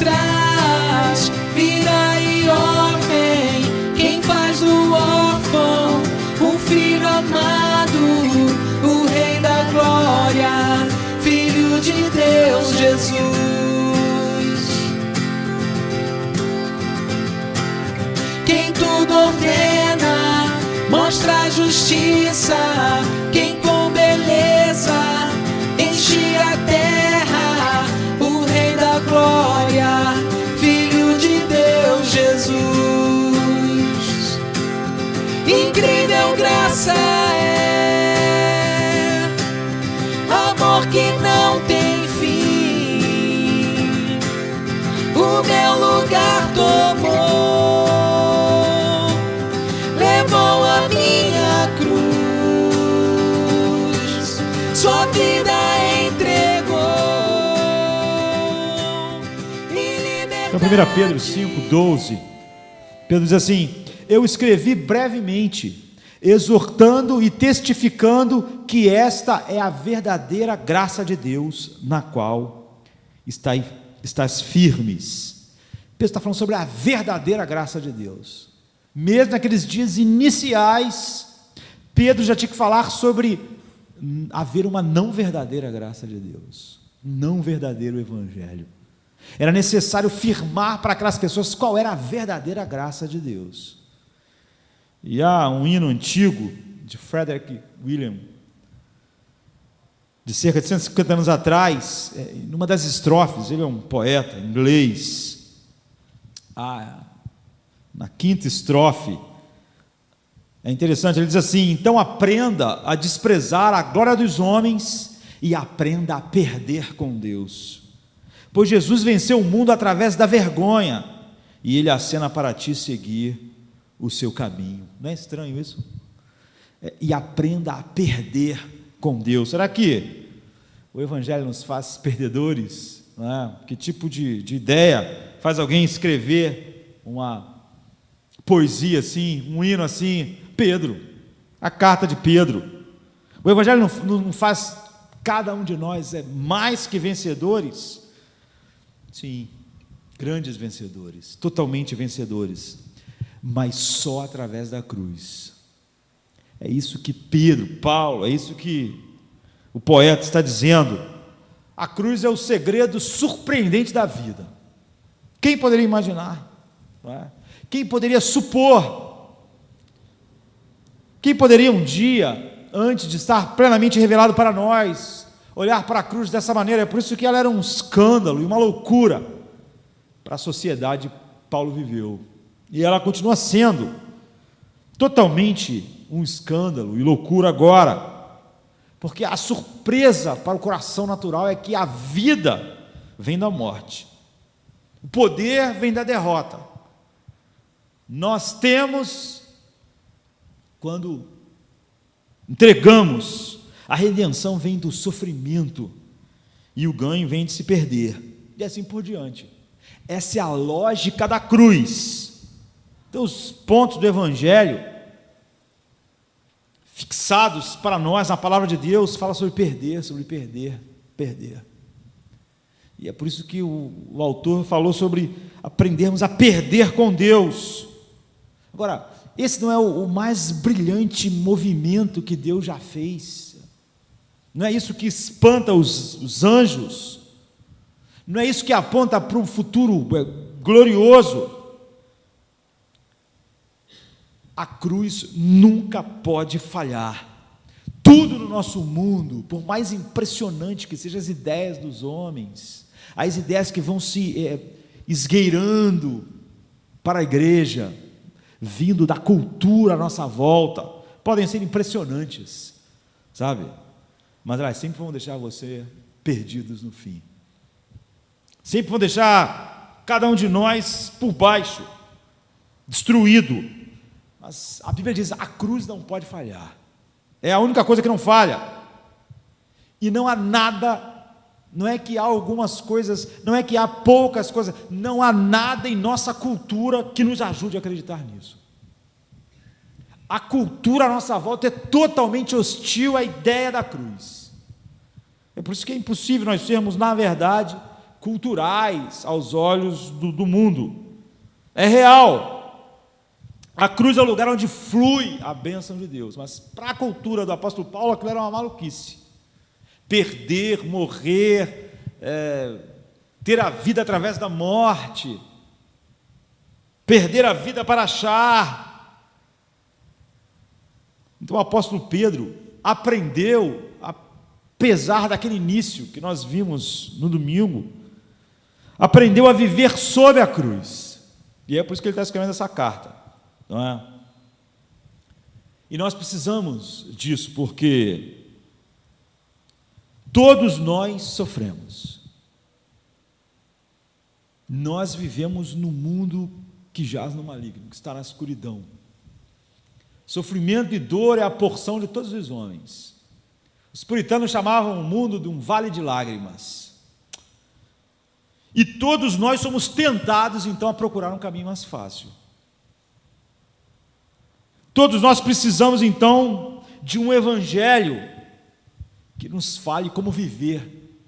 traz vida e ordem, quem faz do órfão um filho amado, o Rei da Glória, Filho de Deus, Jesus. Quem tudo ordena, mostra a justiça, quem com beleza enche a terra, o Rei da Glória, Filho de Deus, Jesus. Incrível graça é, amor que não tem fim, o meu lugar tomou, levou a minha cruz, sua vida entregou e libertou. Então, 1 Pedro 5:12, Pedro diz assim: eu escrevi brevemente, exortando e testificando que esta é a verdadeira graça de Deus, na qual estás firmes. Pedro está falando sobre a verdadeira graça de Deus. Mesmo naqueles dias iniciais, Pedro já tinha que falar sobre haver uma não verdadeira graça de Deus, um não verdadeiro evangelho. Era necessário firmar para aquelas pessoas qual era a verdadeira graça de Deus. E há um hino antigo de Frederick William, de cerca de 150 anos atrás, numa das estrofes, ele é um poeta inglês, na quinta estrofe, é interessante, ele diz assim: então aprenda a desprezar a glória dos homens e aprenda a perder com Deus, pois Jesus venceu o mundo através da vergonha, e Ele acena para ti seguir o seu caminho. Não é estranho isso? E aprenda a perder com Deus. Será que o Evangelho nos faz perdedores? Não é? Que tipo de ideia faz alguém escrever uma poesia assim, um hino assim? Pedro, a carta de Pedro. O Evangelho não faz cada um de nós mais que vencedores? Sim, grandes vencedores, totalmente vencedores, mas só através da cruz. É isso que Pedro, Paulo, é isso que o poeta está dizendo. A cruz é o segredo surpreendente da vida. Quem poderia imaginar? Não é? Quem poderia supor? Quem poderia um dia, antes de estar plenamente revelado para nós, olhar para a cruz dessa maneira? É por isso que ela era um escândalo e uma loucura para a sociedade que Paulo viveu. E ela continua sendo totalmente um escândalo e loucura agora, porque a surpresa para o coração natural é que a vida vem da morte, o poder vem da derrota. Nós temos, quando entregamos, a redenção vem do sofrimento e o ganho vem de se perder, e assim por diante. Essa é a lógica da cruz. Então, os pontos do Evangelho fixados para nós na palavra de Deus fala sobre perder, perder. E é por isso que o autor falou sobre aprendermos a perder com Deus. Agora, esse não é o mais brilhante movimento que Deus já fez. Não é isso que espanta os anjos. Não é isso que aponta para um futuro glorioso. A cruz nunca pode falhar. Tudo no nosso mundo, por mais impressionante que sejam as ideias dos homens, as ideias que vão se esgueirando para a igreja, vindo da cultura à nossa volta, podem ser impressionantes, sabe? Mas elas sempre vão deixar você perdidos no fim. Sempre vão deixar cada um de nós por baixo, destruído. Mas a Bíblia diz: a cruz não pode falhar. É a única coisa que não falha. E não há nada, não é que há algumas coisas, não é que há poucas coisas, não há nada em nossa cultura que nos ajude a acreditar nisso. A cultura à nossa volta é totalmente hostil à ideia da cruz. É por isso que é impossível nós sermos, na verdade, culturais aos olhos do mundo. É real. A cruz é o lugar onde flui a bênção de Deus, mas para a cultura do apóstolo Paulo, aquilo era uma maluquice. Perder, morrer, ter a vida através da morte, perder a vida para achar. Então o apóstolo Pedro aprendeu, apesar daquele início que nós vimos no domingo, aprendeu a viver sob a cruz. E é por isso que ele está escrevendo essa carta, não é? E nós precisamos disso, porque todos nós sofremos. Nós vivemos no mundo que jaz no maligno, que está na escuridão. Sofrimento e dor é a porção de todos os homens. Os puritanos chamavam o mundo de um vale de lágrimas. E todos nós somos tentados, então, a procurar um caminho mais fácil. Todos nós precisamos, então, de um evangelho que nos fale como viver,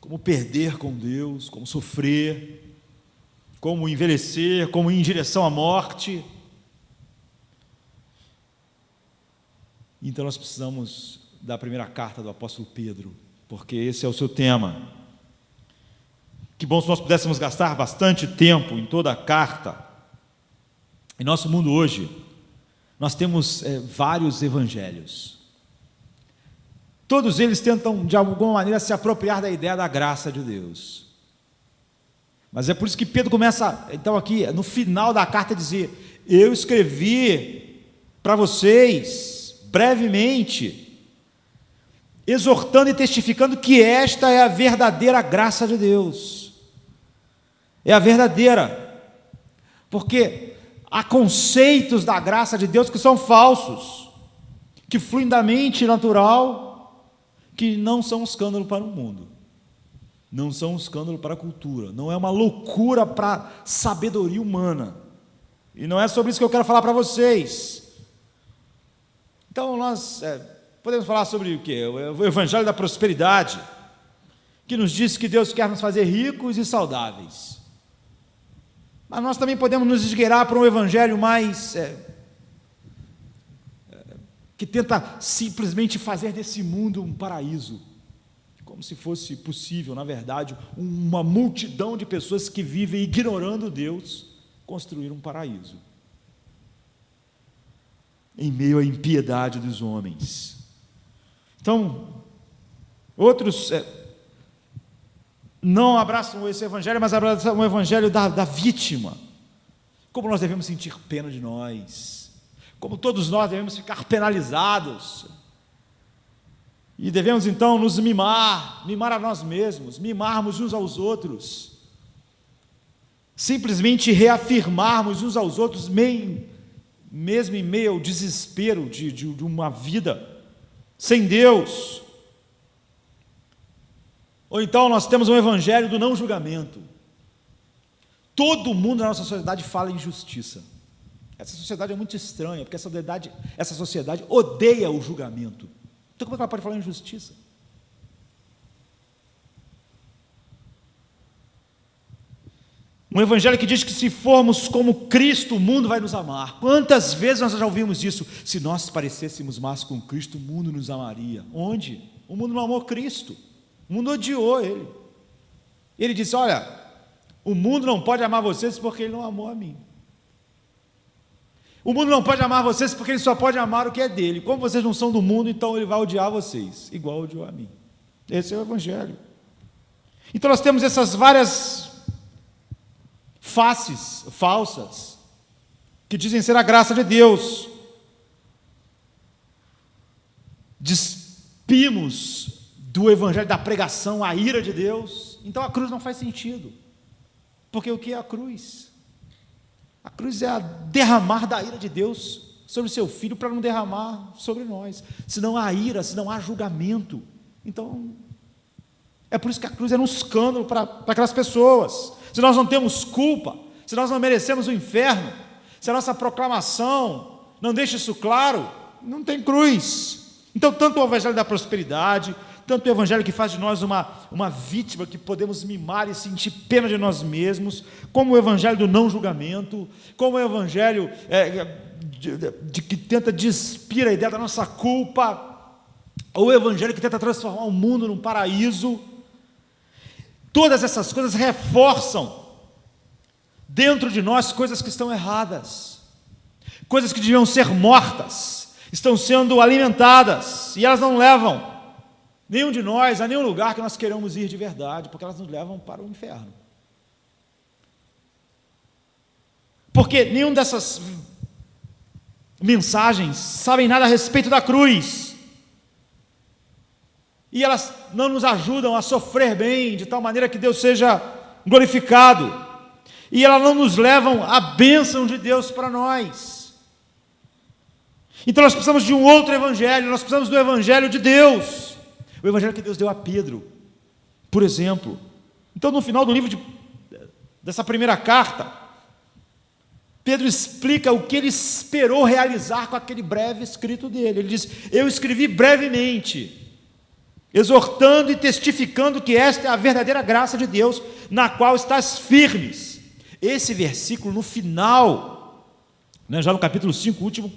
como perder com Deus, como sofrer, como envelhecer, como ir em direção à morte. Então nós precisamos da primeira carta do apóstolo Pedro, porque esse é o seu tema. Que bom se nós pudéssemos gastar bastante tempo em toda a carta. Em nosso mundo hoje, nós temos vários evangelhos. Todos eles tentam, de alguma maneira, se apropriar da ideia da graça de Deus. Mas é por isso que Pedro começa, então, aqui, no final da carta, a dizer: eu escrevi para vocês, brevemente, exortando e testificando que esta é a verdadeira graça de Deus. É a verdadeira. Porque há conceitos da graça de Deus que são falsos, que fluem da mente natural, que não são um escândalo para o mundo, não são um escândalo para a cultura, não é uma loucura para a sabedoria humana, e não é sobre isso que eu quero falar para vocês. Então nós podemos falar sobre o quê? O evangelho da prosperidade, que nos diz que Deus quer nos fazer ricos e saudáveis, mas nós também podemos nos esgueirar para um evangelho mais que tenta simplesmente fazer desse mundo um paraíso, como se fosse possível, na verdade, uma multidão de pessoas que vivem ignorando Deus, construir um paraíso, em meio à impiedade dos homens. Então, outros não abraçam esse evangelho, mas abraçam o evangelho da vítima, como nós devemos sentir pena de nós, como todos nós devemos ficar penalizados, e devemos então nos mimar a nós mesmos, mimarmos uns aos outros, simplesmente reafirmarmos uns aos outros, mesmo em meio ao desespero de uma vida sem Deus. Ou então nós temos um evangelho do não julgamento. Todo mundo na nossa sociedade fala em justiça. Essa sociedade é muito estranha, porque essa sociedade odeia o julgamento. Então como é que ela pode falar em justiça? Um evangelho que diz que se formos como Cristo, o mundo vai nos amar. Quantas vezes nós já ouvimos isso? Se nós parecêssemos mais com Cristo, o mundo nos amaria. Onde? O mundo não amou Cristo. O mundo odiou Ele. Ele disse: olha, o mundo não pode amar vocês porque Ele não amou a mim. O mundo não pode amar vocês porque Ele só pode amar o que é dele. Como vocês não são do mundo, então Ele vai odiar vocês, igual odiou a mim. Esse é o evangelho. Então nós temos essas várias faces falsas que dizem ser a graça de Deus. Despimos do evangelho da pregação a ira de Deus. Então a cruz não faz sentido, porque o que é a cruz? A cruz é a derramar da ira de Deus sobre o seu Filho, para não derramar sobre nós. Se não há ira, se não há julgamento, então é por isso que a cruz era um escândalo para aquelas pessoas. Se nós não temos culpa, se nós não merecemos o inferno, se a nossa proclamação não deixa isso claro, não tem cruz. Então tanto o evangelho da prosperidade, tanto o evangelho que faz de nós uma vítima que podemos mimar e sentir pena de nós mesmos, como o evangelho do não julgamento, como o evangelho que tenta despir a ideia da nossa culpa, ou o evangelho que tenta transformar o mundo num paraíso. Todas essas coisas reforçam dentro de nós coisas que estão erradas, coisas que deviam ser mortas, estão sendo alimentadas, e elas não levam nenhum de nós a nenhum lugar que nós queremos ir de verdade, porque elas nos levam para o inferno. Porque nenhuma dessas mensagens sabem nada a respeito da cruz, e elas não nos ajudam a sofrer bem, de tal maneira que Deus seja glorificado, e elas não nos levam à bênção de Deus para nós. Então nós precisamos de um outro evangelho, nós precisamos do evangelho de Deus, o evangelho que Deus deu a Pedro, por exemplo. Então no final do livro dessa primeira carta, Pedro explica o que ele esperou realizar com aquele breve escrito dele. Ele diz: eu escrevi brevemente, exortando e testificando que esta é a verdadeira graça de Deus, na qual estás firmes. Esse versículo no final, já no capítulo 5, o último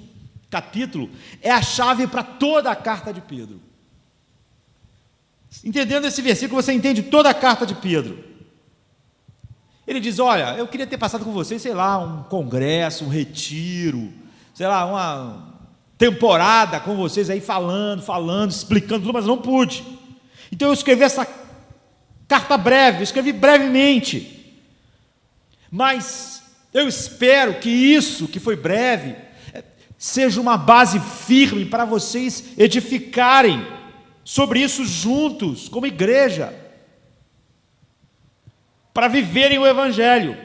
capítulo, é a chave para toda a carta de Pedro. Entendendo esse versículo, você entende toda a carta de Pedro. Ele diz: olha, eu queria ter passado com vocês, sei lá, um congresso, um retiro, sei lá, uma temporada com vocês aí falando, explicando tudo, mas não pude. Então eu escrevi essa carta breve, escrevi brevemente, mas eu espero que isso, que foi breve, seja uma base firme para vocês edificarem sobre isso juntos, como igreja, para viverem o evangelho.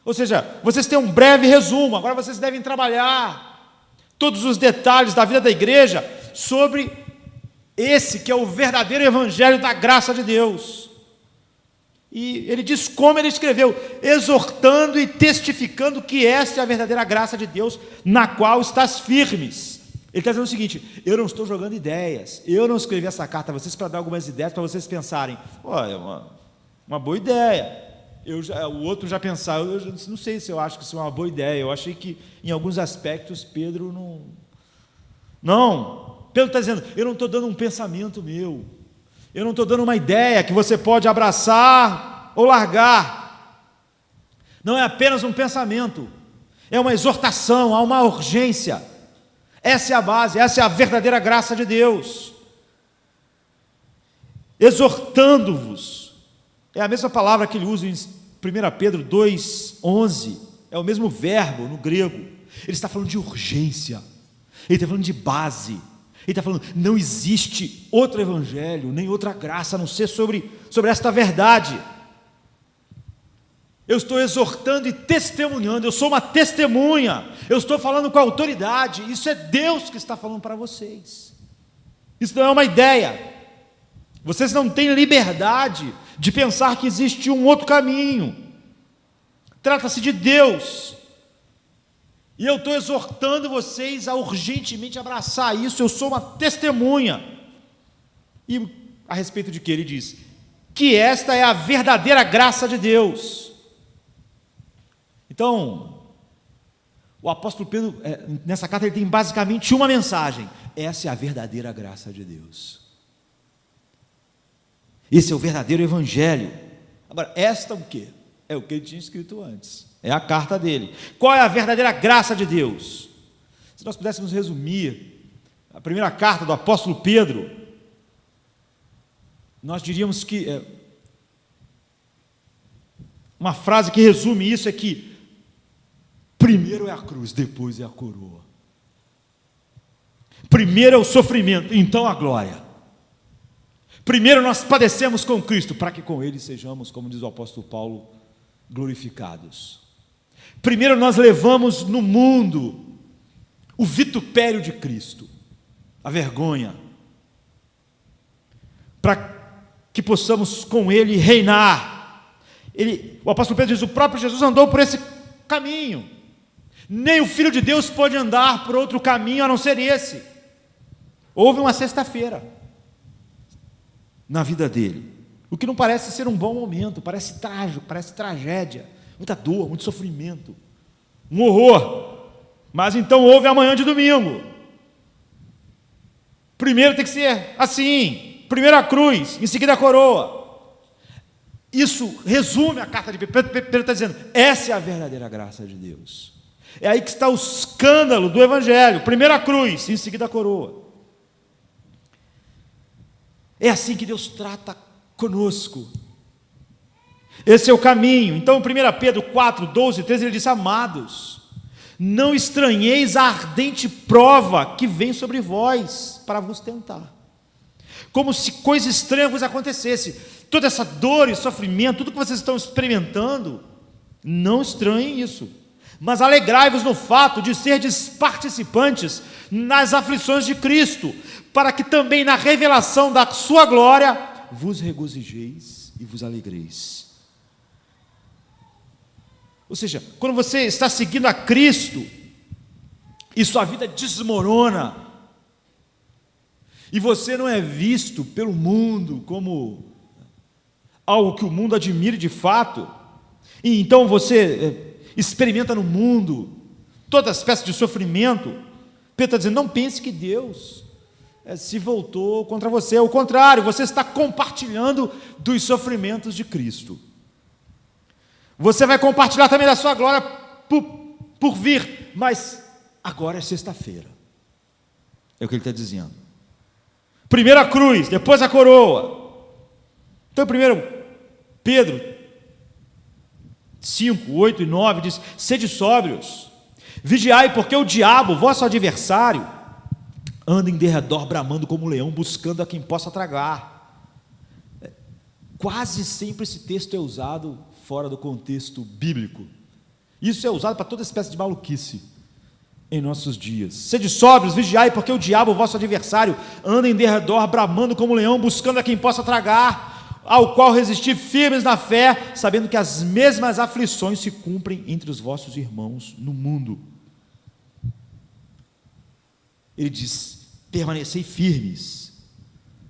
Ou seja, vocês têm um breve resumo, agora vocês devem trabalhar todos os detalhes da vida da igreja sobre esse que é o verdadeiro evangelho da graça de Deus. E ele diz como ele escreveu: exortando e testificando que esta é a verdadeira graça de Deus, na qual estás firmes. Ele está dizendo o seguinte: eu não estou jogando ideias, eu não escrevi essa carta a vocês para dar algumas ideias, para vocês pensarem, olha, uma boa ideia. O outro já pensava, eu não sei se eu acho que isso é uma boa ideia, eu achei que em alguns aspectos Pedro não, Pedro está dizendo, eu não estou dando um pensamento meu, eu não estou dando uma ideia que você pode abraçar ou largar, não é apenas um pensamento, é uma exortação, há uma urgência. Essa é a base, essa é a verdadeira graça de Deus. Exortando-vos, é a mesma palavra que ele usa em 1 Pedro 2,11, é o mesmo verbo no grego. Ele está falando de urgência, ele está falando de base, ele está falando, não existe outro evangelho, nem outra graça, a não ser sobre esta verdade. Eu estou exortando e testemunhando, eu sou uma testemunha, eu estou falando com autoridade, isso é Deus que está falando para vocês, isso não é uma ideia, vocês não têm liberdade de pensar que existe um outro caminho, trata-se de Deus, e eu estou exortando vocês a urgentemente abraçar isso, eu sou uma testemunha. E a respeito de que ele diz? Que esta é a verdadeira graça de Deus. Então, o apóstolo Pedro, nessa carta, ele tem basicamente uma mensagem: essa é a verdadeira graça de Deus. Esse é o verdadeiro evangelho. Agora, esta o quê? É o que ele tinha escrito antes, é a carta dele. Qual é a verdadeira graça de Deus? Se nós pudéssemos resumir a primeira carta do apóstolo Pedro, nós diríamos que uma frase que resume isso é que primeiro é a cruz, depois é a coroa. Primeiro é o sofrimento, então a glória. Primeiro nós padecemos com Cristo, para que com Ele sejamos, como diz o apóstolo Paulo, glorificados. Primeiro nós levamos no mundo o vitupério de Cristo, a vergonha, para que possamos com Ele reinar. O apóstolo Pedro diz, o próprio Jesus andou por esse caminho, nem o Filho de Deus pode andar por outro caminho a não ser esse. Houve uma sexta-feira, na vida dele. O que não parece ser um bom momento, parece trágico, parece tragédia, muita dor, muito sofrimento, um horror. Mas então houve a manhã de domingo. Primeiro tem que ser assim, primeiro a cruz, em seguida a coroa. Isso resume a carta de Pedro. Pedro está dizendo, essa é a verdadeira graça de Deus. É aí que está o escândalo do Evangelho. Primeiro a cruz, em seguida a coroa. É assim que Deus trata conosco. Esse é o caminho. Então, 1 Pedro 4, 12 e 13, ele diz, amados, não estranheis a ardente prova que vem sobre vós para vos tentar. Como se coisa estranha vos acontecesse. Toda essa dor e sofrimento, tudo que vocês estão experimentando, não estranhem isso. Mas alegrai-vos no fato de serdes participantes nas aflições de Cristo, para que também na revelação da sua glória vos regozijeis e vos alegreis. Ou seja, quando você está seguindo a Cristo e sua vida desmorona, e você não é visto pelo mundo como algo que o mundo admire de fato, e então você experimenta no mundo toda espécie de sofrimento, Pedro está dizendo, não pense que Deus se voltou contra você, ao contrário, você está compartilhando dos sofrimentos de Cristo. Você vai compartilhar também da sua glória por vir, mas agora é sexta-feira. É o que ele está dizendo. Primeiro a cruz, depois a coroa. Então, primeiro Pedro 5, 8 e 9 diz, sede sóbrios, vigiai, porque o diabo, vosso adversário, anda em derredor bramando como um leão, buscando a quem possa tragar. Quase sempre esse texto é usado fora do contexto bíblico. Isso é usado para toda espécie de maluquice em nossos dias. Sede sóbrios, vigiai, porque o diabo, vosso adversário, anda em derredor bramando como um leão, buscando a quem possa tragar, ao qual resistir firmes na fé, sabendo que as mesmas aflições se cumprem entre os vossos irmãos no mundo. Ele diz, permanecei firmes,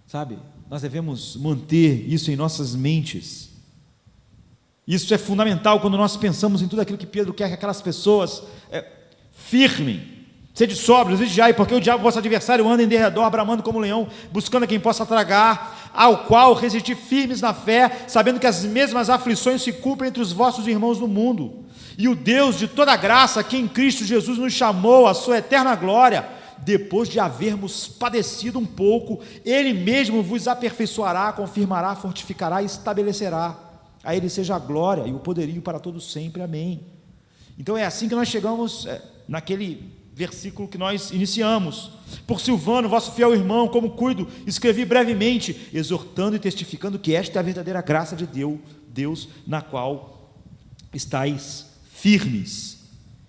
sabe? Nós devemos manter isso em nossas mentes. Isso é fundamental quando nós pensamos em tudo aquilo que Pedro quer que aquelas pessoas firmem. Sede sóbrios, vigiai, porque o diabo, vosso adversário, anda em derredor, bramando como um leão, buscando a quem possa tragar, ao qual resistir firmes na fé, sabendo que as mesmas aflições se cumprem entre os vossos irmãos no mundo. E o Deus de toda graça, que em Cristo Jesus nos chamou à sua eterna glória, depois de havermos padecido um pouco, Ele mesmo vos aperfeiçoará, confirmará, fortificará e estabelecerá. A Ele seja a glória e o poderio para todos sempre. Amém. Então é assim que nós chegamos naquele versículo que nós iniciamos. Por Silvano, vosso fiel irmão, como cuido, escrevi brevemente, exortando e testificando que esta é a verdadeira graça de Deus, na qual estáis firmes.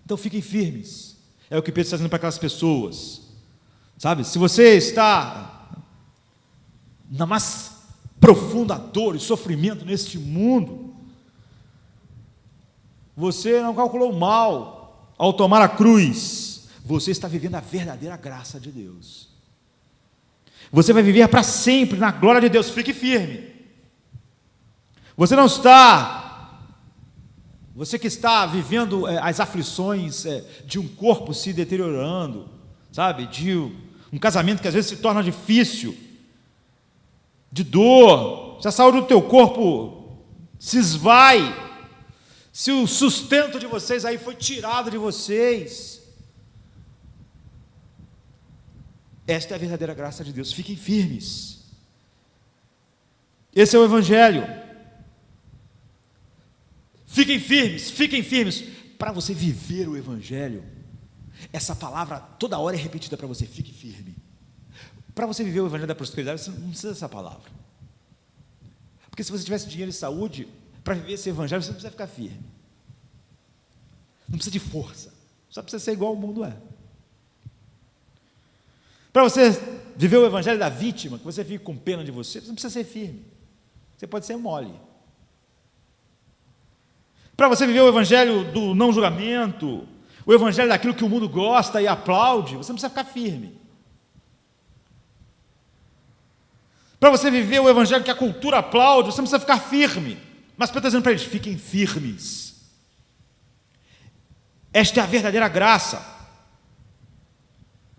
Então fiquem firmes. É o que Pedro está dizendo para aquelas pessoas. Sabe, se você está na mais profunda dor e sofrimento neste mundo, você não calculou mal ao tomar a cruz. Você está vivendo a verdadeira graça de Deus. Você vai viver para sempre na glória de Deus. Fique firme. Você não está, você que está vivendo as aflições de um corpo se deteriorando, sabe, de um casamento que às vezes se torna difícil, de dor, se a saúde do teu corpo se esvai, se o sustento de vocês aí foi tirado de vocês, esta é a verdadeira graça de Deus. Fiquem firmes. Esse é o Evangelho. Fiquem firmes. Para você viver o Evangelho, essa palavra toda hora é repetida para você. Fique firme. Para você viver o Evangelho da prosperidade, você não precisa dessa palavra. Porque se você tivesse dinheiro e saúde, para viver esse Evangelho, você não precisa ficar firme. Não precisa de força. Só precisa ser igual ao mundo é. Para você viver o Evangelho da vítima, que você fique com pena de você não precisa ser firme. Você pode ser mole. Para você viver o Evangelho do não julgamento, o Evangelho daquilo que o mundo gosta e aplaude, você não precisa ficar firme. Para você viver o evangelho que a cultura aplaude, você não precisa ficar firme. Mas Pedro está dizendo para eles: fiquem firmes. Esta é a verdadeira graça.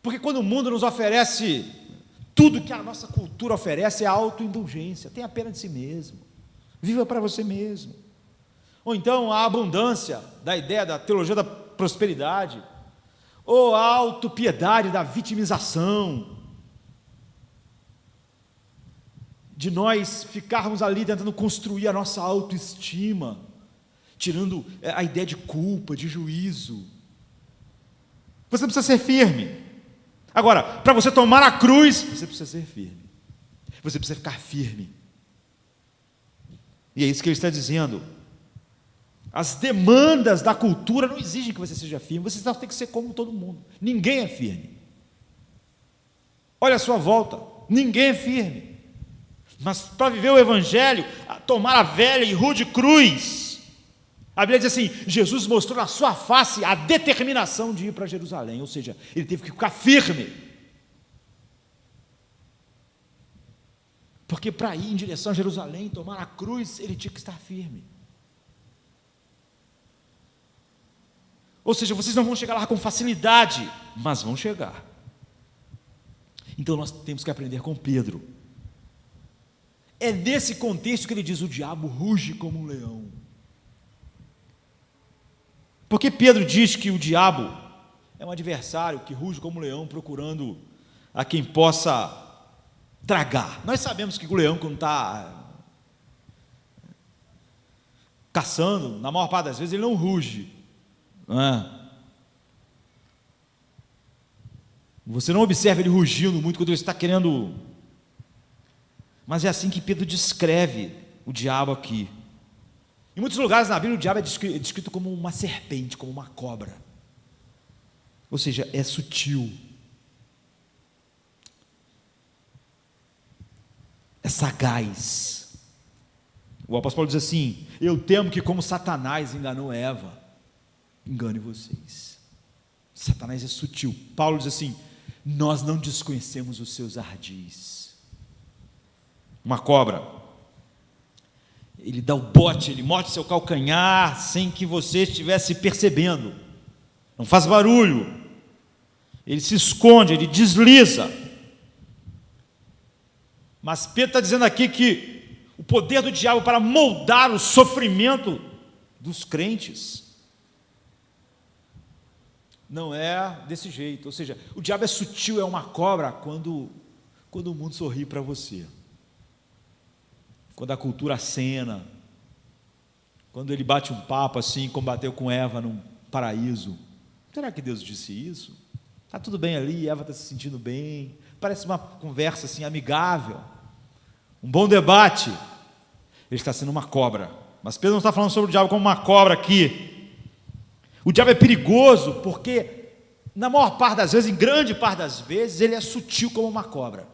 Porque quando o mundo nos oferece tudo que a nossa cultura oferece, é a autoindulgência. Tenha pena de si mesmo. Viva para você mesmo. Ou então a abundância da ideia da teologia da prosperidade, ou a autopiedade da vitimização, de nós ficarmos ali tentando construir a nossa autoestima, tirando a ideia de culpa, de juízo. Você precisa ser firme. Agora, para você tomar a cruz, você precisa ser firme. Você precisa ficar firme. E é isso que ele está dizendo. As demandas da cultura não exigem que você seja firme. Você só tem que ser como todo mundo. Ninguém é firme. Olha a sua volta. Ninguém é firme. Mas para viver o evangelho, tomar a velha e rude cruz, a Bíblia diz assim: Jesus mostrou na sua face a determinação de ir para Jerusalém, ou seja, ele teve que ficar firme, porque para ir em direção a Jerusalém, tomar a cruz, ele tinha que estar firme. Ou seja, vocês não vão chegar lá com facilidade, mas vão chegar. Então nós temos que aprender com Pedro. É nesse contexto que ele diz: o diabo ruge como um leão. Porque Pedro diz que o diabo é um adversário que ruge como um leão, procurando a quem possa tragar. Nós sabemos que o leão, quando está caçando, na maior parte das vezes ele não ruge, não é? Você não observa ele rugindo muito quando ele está querendo. Mas é assim que Pedro descreve o diabo aqui. Em muitos lugares na Bíblia o diabo é descrito como uma serpente, como uma cobra. Ou seja, é sutil. É sagaz. O apóstolo Paulo diz assim: eu temo que, como Satanás enganou Eva, engane vocês. Satanás é sutil. Paulo diz assim: nós não desconhecemos os seus ardis. Uma cobra, ele dá o bote, ele morde seu calcanhar sem que você estivesse percebendo, não faz barulho, ele se esconde, ele desliza. Mas Pedro está dizendo aqui que o poder do diabo para moldar o sofrimento dos crentes não é desse jeito. Ou seja, o diabo é sutil, é uma cobra quando o mundo sorri para você, quando a cultura acena, quando ele bate um papo assim, como bateu com Eva no paraíso. Será que Deus disse isso? Está tudo bem ali, Eva está se sentindo bem, parece uma conversa assim amigável, um bom debate. Ele está sendo uma cobra. Mas Pedro não está falando sobre o diabo como uma cobra aqui. O diabo é perigoso porque, na maior parte das vezes, em grande parte das vezes, ele é sutil como uma cobra.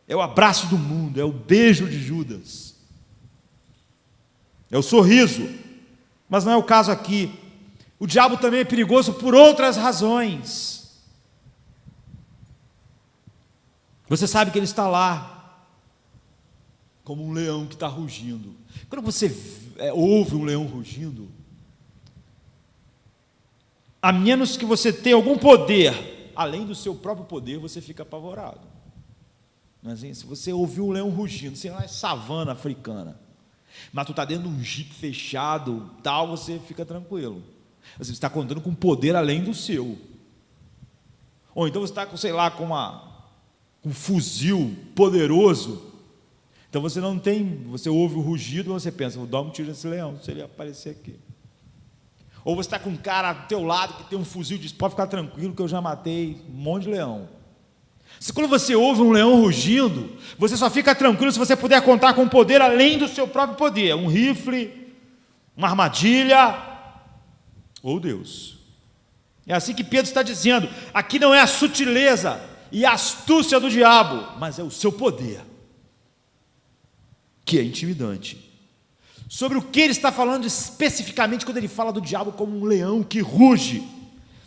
É o abraço do mundo, é o beijo de Judas, é o sorriso. Mas não é o caso aqui. O diabo também é perigoso por outras razões. Você sabe que ele está lá, como um leão que está rugindo. Quando você ouve um leão rugindo, a menos que você tenha algum poder, além do seu próprio poder, você fica apavorado. Mas, se você ouvir um leão rugindo, sei lá, é savana africana, mas tu está dentro de um jipe fechado, tal, você fica tranquilo. Você está contando com poder além do seu. Ou então você está com, sei lá, com um fuzil poderoso. Então você não tem, você ouve o rugido e você pensa: vou dar um tiro nesse leão, se ele aparecer aqui. Ou você está com um cara do teu lado que tem um fuzil e diz: pode ficar tranquilo que eu já matei um monte de leão. Quando você ouve um leão rugindo, você só fica tranquilo se você puder contar com poder além do seu próprio poder. Um rifle, uma armadilha, ou Deus. É assim que Pedro está dizendo. Aqui não é a sutileza e a astúcia do diabo, mas é o seu poder, que é intimidante. Sobre o que ele está falando especificamente quando ele fala do diabo como um leão que ruge?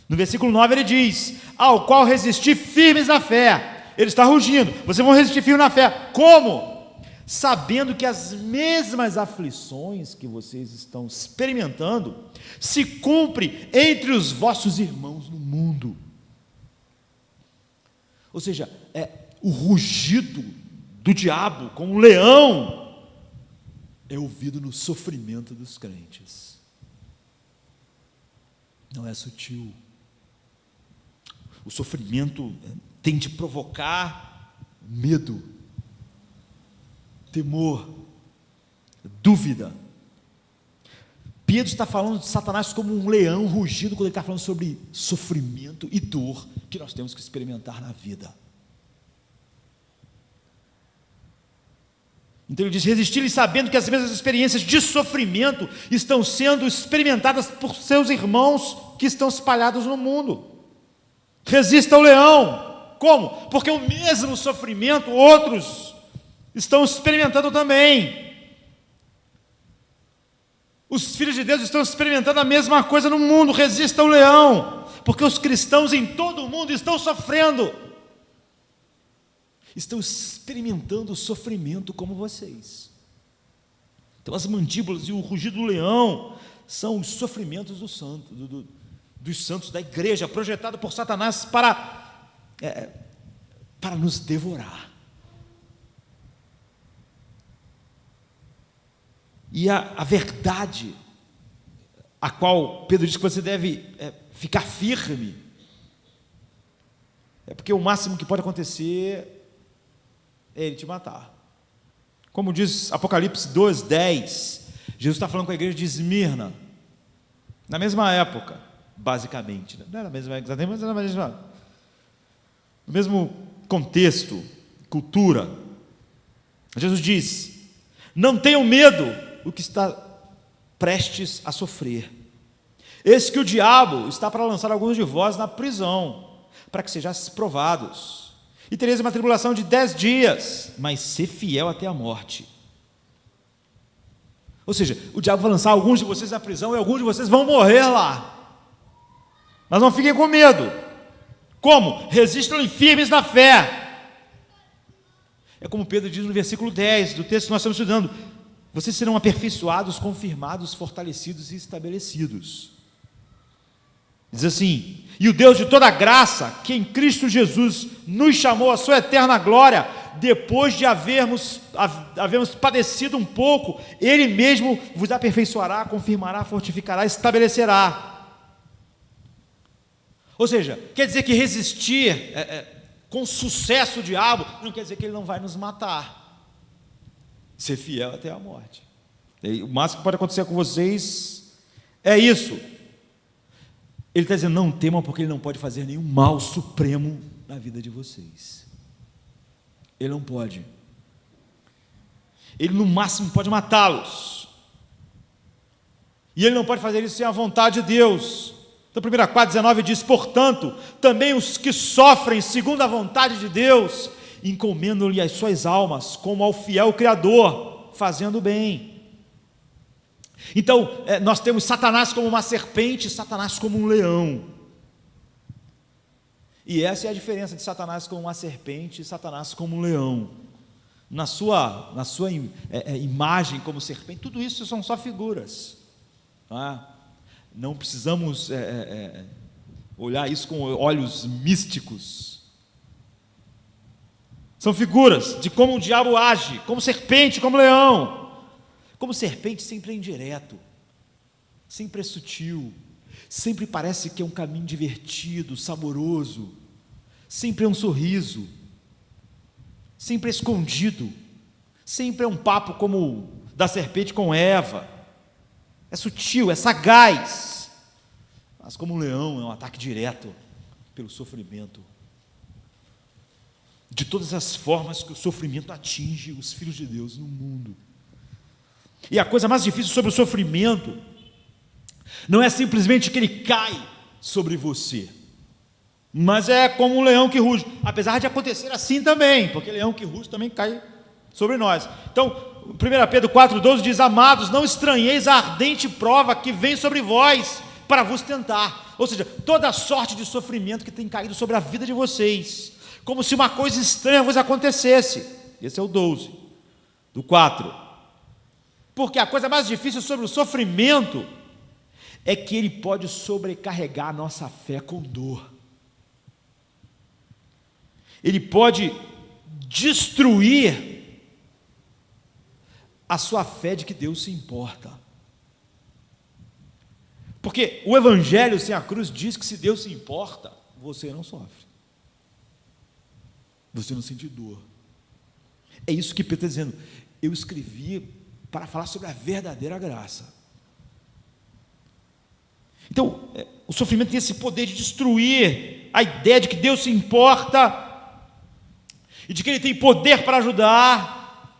No versículo 9 ele diz: ao qual resisti firmes na fé, Ele está rugindo. Vocês vão resistir firme na fé. Como? Sabendo que as mesmas aflições que vocês estão experimentando se cumprem entre os vossos irmãos no mundo. Ou seja, o rugido do diabo como um leão é ouvido no sofrimento dos crentes. Não é sutil. O sofrimento tem de provocar medo, temor, dúvida. Pedro está falando de Satanás como um leão rugido quando ele está falando sobre sofrimento e dor que nós temos que experimentar na vida. Então ele diz: resistir-lhe sabendo que as mesmas experiências de sofrimento estão sendo experimentadas por seus irmãos que estão espalhados no mundo. Resista ao leão. Como? Porque o mesmo sofrimento outros estão experimentando também. Os filhos de Deus estão experimentando a mesma coisa no mundo. Resista ao leão, porque os cristãos em todo o mundo estão sofrendo, estão experimentando o sofrimento como vocês. Então as mandíbulas e o rugido do leão são os sofrimentos dos santos da igreja, projetado por Satanás para nos devorar. E a verdade a qual Pedro diz que você deve ficar firme, é porque o máximo que pode acontecer é ele te matar. Como diz Apocalipse 2:10, Jesus está falando com a igreja de Esmirna, na mesma época, basicamente, não era a mesma época, mas era no mesmo contexto, cultura. Jesus diz: não tenham medo do que está prestes a sofrer. Eis que o diabo está para lançar alguns de vós na prisão, para que sejais provados, e tereis uma tribulação de 10 dias, mas ser fiel até a morte. Ou seja, o diabo vai lançar alguns de vocês na prisão, e alguns de vocês vão morrer lá. Mas não fiquem com medo. Como? Resistam firmes na fé. É como Pedro diz no versículo 10 do texto que nós estamos estudando: vocês serão aperfeiçoados, confirmados, fortalecidos e estabelecidos. Diz assim: e o Deus de toda graça, que em Cristo Jesus nos chamou à sua eterna glória, depois de havermos padecido um pouco, Ele mesmo vos aperfeiçoará, confirmará, fortificará, estabelecerá. Ou seja, quer dizer que resistir com sucesso o diabo não quer dizer que ele não vai nos matar. Ser fiel até a morte. O máximo que pode acontecer com vocês é isso. Ele está dizendo: não temam, porque ele não pode fazer nenhum mal supremo na vida de vocês. Ele não pode. Ele no máximo pode matá-los. E ele não pode fazer isso sem a vontade de Deus. Então 1 Coríntios 4:19 diz: portanto, também os que sofrem segundo a vontade de Deus encomendam-lhe as suas almas como ao fiel Criador, fazendo o bem. Então, nós temos Satanás como uma serpente, Satanás como um leão. E essa é a diferença de Satanás como uma serpente e Satanás como um leão. Na sua imagem como serpente, tudo isso são só figuras. Não precisamos olhar isso com olhos místicos. São figuras de como o diabo age, como serpente, como leão. Como serpente sempre é indireto, sempre é sutil, sempre parece que é um caminho divertido, saboroso, sempre é um sorriso, sempre é escondido, sempre é um papo como da serpente com Eva. É sutil, é sagaz, mas como um leão é um ataque direto pelo sofrimento. De todas as formas que o sofrimento atinge os filhos de Deus no mundo. E a coisa mais difícil sobre o sofrimento não é simplesmente que ele cai sobre você, mas é como um leão que ruge, apesar de acontecer assim também, porque leão que ruge também cai sobre nós. Então 1 Pedro 4:12 diz: amados, não estranheis a ardente prova que vem sobre vós para vos tentar. Ou seja, toda sorte de sofrimento que tem caído sobre a vida de vocês, como se uma coisa estranha vos acontecesse. Esse é o 12, do 4. Porque a coisa mais difícil sobre o sofrimento é que ele pode sobrecarregar a nossa fé com dor. Ele pode destruir a sua fé de que Deus se importa. Porque o Evangelho sem a cruz diz que se Deus se importa, você não sofre. Você não sente dor. É isso que Pedro está dizendo. Eu escrevi para falar sobre a verdadeira graça. Então, o sofrimento tem esse poder de destruir a ideia de que Deus se importa e de que Ele tem poder para ajudar.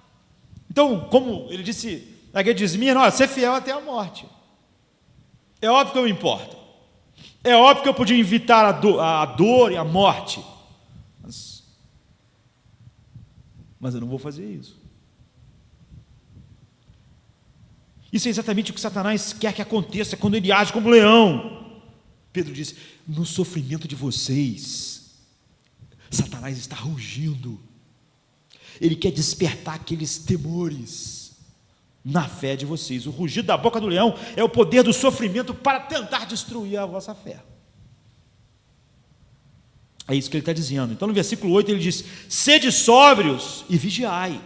Então, como ele disse na guia de Esmirna, olha, ser fiel até a morte. É óbvio que eu me importo. É óbvio que eu podia evitar a dor e a morte. Mas eu não vou fazer isso. Isso é exatamente o que Satanás quer que aconteça quando ele age como leão. Pedro diz: no sofrimento de vocês, Satanás está rugindo. Ele quer despertar aqueles temores na fé de vocês. O rugido da boca do leão é o poder do sofrimento para tentar destruir a vossa fé. É isso que ele está dizendo. Então no versículo 8 ele diz: sede sóbrios e vigiai.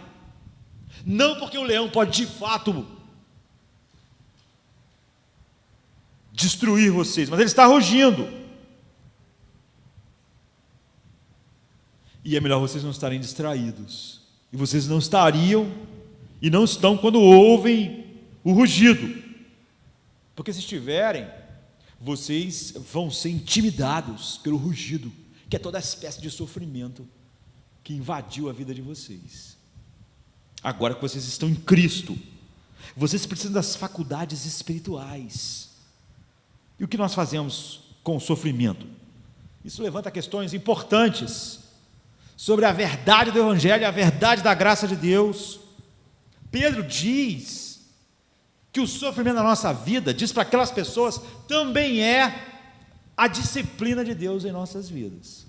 Não porque o leão pode de fato destruir vocês, mas ele está rugindo. E é melhor vocês não estarem distraídos. E vocês não estariam e não estão quando ouvem o rugido. Porque se estiverem, vocês vão ser intimidados pelo rugido, que é toda espécie de sofrimento que invadiu a vida de vocês. Agora que vocês estão em Cristo, vocês precisam das faculdades espirituais. E o que nós fazemos com o sofrimento? Isso levanta questões importantes sobre a verdade do Evangelho, a verdade da graça de Deus. Pedro diz que o sofrimento da nossa vida, diz para aquelas pessoas, também é a disciplina de Deus em nossas vidas.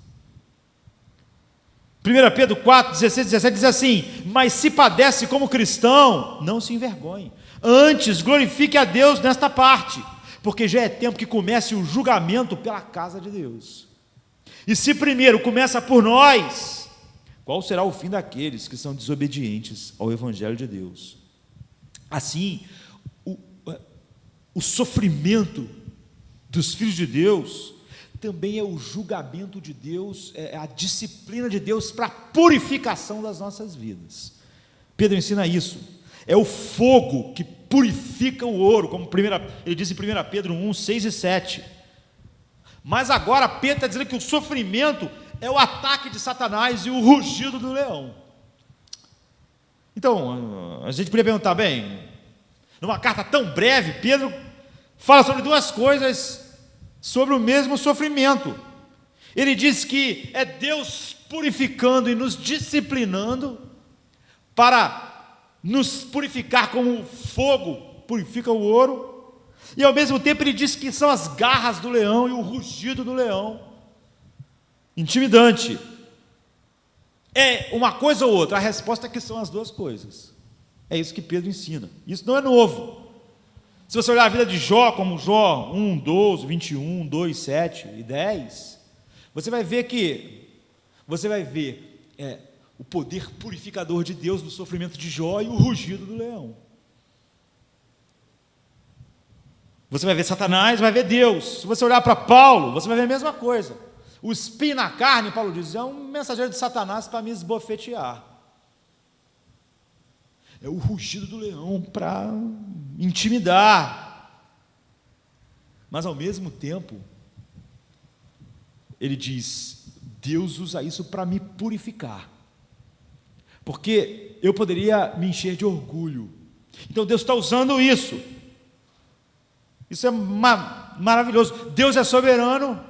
1 Pedro 4, 16 e 17 diz assim: mas se padece como cristão, não se envergonhe, antes glorifique a Deus nesta parte, porque já é tempo que comece o julgamento pela casa de Deus. E se primeiro começa por nós, qual será o fim daqueles que são desobedientes ao Evangelho de Deus? Assim, o sofrimento dos filhos de Deus também é o julgamento de Deus, é a disciplina de Deus para a purificação das nossas vidas. Pedro ensina isso. É o fogo que purifica o ouro, como ele diz em 1 Pedro 1, 6 e 7. Mas agora Pedro está dizendo que o sofrimento é o ataque de Satanás e o rugido do leão. Então, a gente poderia perguntar, bem, numa carta tão breve, Pedro fala sobre duas coisas sobre o mesmo sofrimento. Ele diz que é Deus purificando e nos disciplinando para nos purificar como o fogo purifica o ouro, e ao mesmo tempo ele diz que são as garras do leão e o rugido do leão, intimidante. É uma coisa ou outra? A resposta é que são as duas coisas. É isso que Pedro ensina. Isso não é novo. Se você olhar a vida de Jó, como Jó 1, 12, 21, 2, 7 e 10, você vai ver o poder purificador de Deus no sofrimento de Jó e o rugido do leão. Você vai ver Satanás, vai ver Deus. Se você olhar para Paulo, você vai ver a mesma coisa. O espinho na carne, Paulo diz, é um mensageiro de Satanás para me esbofetear. É o rugido do leão para intimidar. Mas ao mesmo tempo, ele diz, Deus usa isso para me purificar. Porque eu poderia me encher de orgulho. Então Deus está usando isso. Isso é maravilhoso. Deus é soberano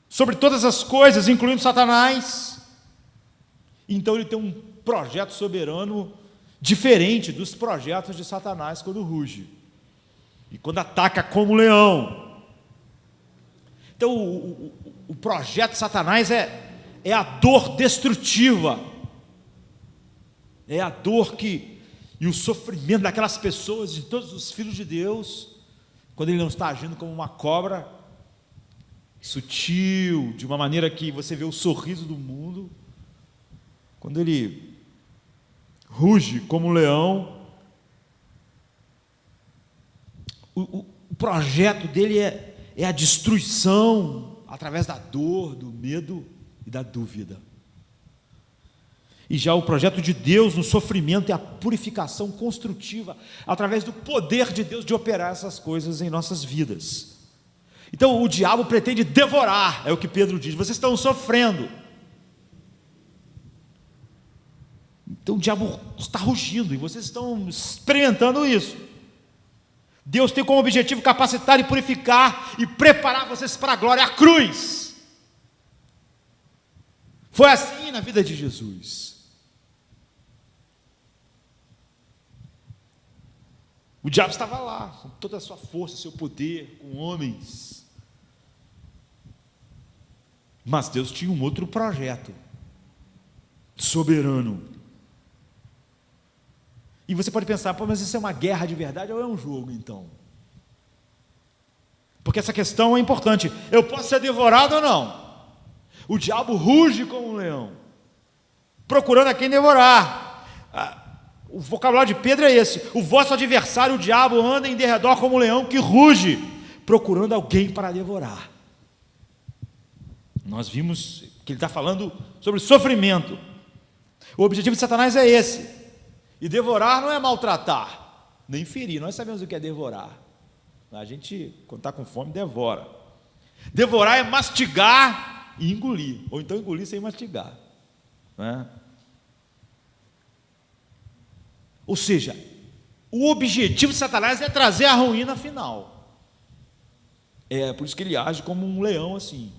sobre todas as coisas, incluindo Satanás. Então ele tem um projeto soberano diferente dos projetos de Satanás quando ruge e quando ataca como leão. Então o projeto de Satanás é é a dor destrutiva, é a dor e o sofrimento daquelas pessoas, de todos os filhos de Deus, quando ele não está agindo como uma cobra, sutil, de uma maneira que você vê o sorriso do mundo, quando ele ruge como um leão. O projeto dele é a destruição através da dor, do medo e da dúvida. E já o projeto de Deus no sofrimento é a purificação construtiva, através do poder de Deus de operar essas coisas em nossas vidas. Então o diabo pretende devorar, é o que Pedro diz, vocês estão sofrendo. Então o diabo está rugindo e vocês estão experimentando isso. Deus tem como objetivo capacitar e purificar e preparar vocês para a glória, a cruz. Foi assim na vida de Jesus. O diabo estava lá, com toda a sua força, seu poder, com homens. Mas Deus tinha um outro projeto, soberano. E você pode pensar, pô, mas isso é uma guerra de verdade ou é um jogo, então? Porque essa questão é importante. Eu posso ser devorado ou não? O diabo ruge como um leão, procurando a quem devorar. O vocabulário de Pedro é esse: o vosso adversário, o diabo, anda em derredor como um leão que ruge, procurando alguém para devorar. Nós vimos que ele está falando sobre sofrimento. O objetivo de Satanás é esse. E devorar não é maltratar, nem ferir. Nós sabemos o que é devorar. A gente, quando está com fome, devora. Devorar é mastigar e engolir, ou então engolir sem mastigar, não é? Ou seja, o objetivo de Satanás é trazer a ruína final. É por isso que ele age como um leão assim,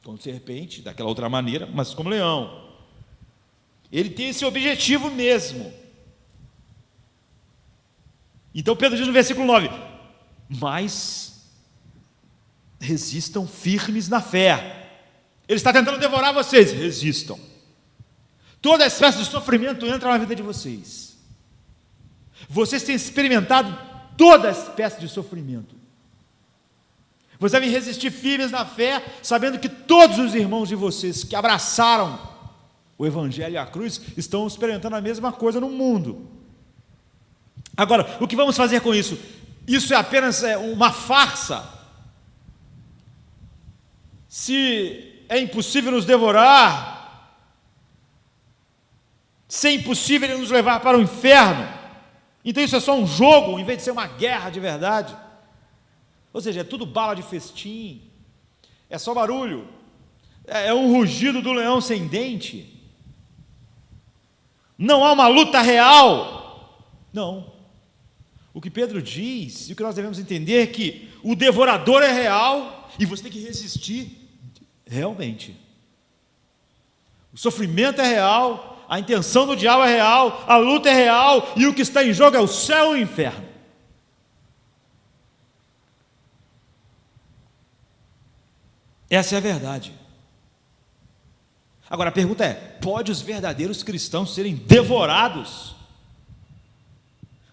como serpente, daquela outra maneira, mas como leão. Ele tem esse objetivo mesmo. Então Pedro diz no versículo 9: mas resistam firmes na fé. Ele está tentando devorar vocês, resistam. Toda espécie de sofrimento entra na vida de vocês. Vocês têm experimentado toda espécie de sofrimento. Vocês devem resistir firmes na fé, sabendo que todos os irmãos de vocês que abraçaram o Evangelho e a cruz estão experimentando a mesma coisa no mundo. Agora, o que vamos fazer com isso? Isso é apenas uma farsa? Se é impossível nos devorar, se é impossível ele nos levar para o inferno, então isso é só um jogo, em vez de ser uma guerra de verdade? Ou seja, é tudo bala de festim, é só barulho, é um rugido do leão sem dente, não há uma luta real. Não. O que Pedro diz, e o que nós devemos entender é que o devorador é real e você tem que resistir realmente. O sofrimento é real, a intenção do diabo é real, a luta é real e o que está em jogo é o céu e o inferno. Essa é a verdade. Agora a pergunta é: pode os verdadeiros cristãos serem devorados?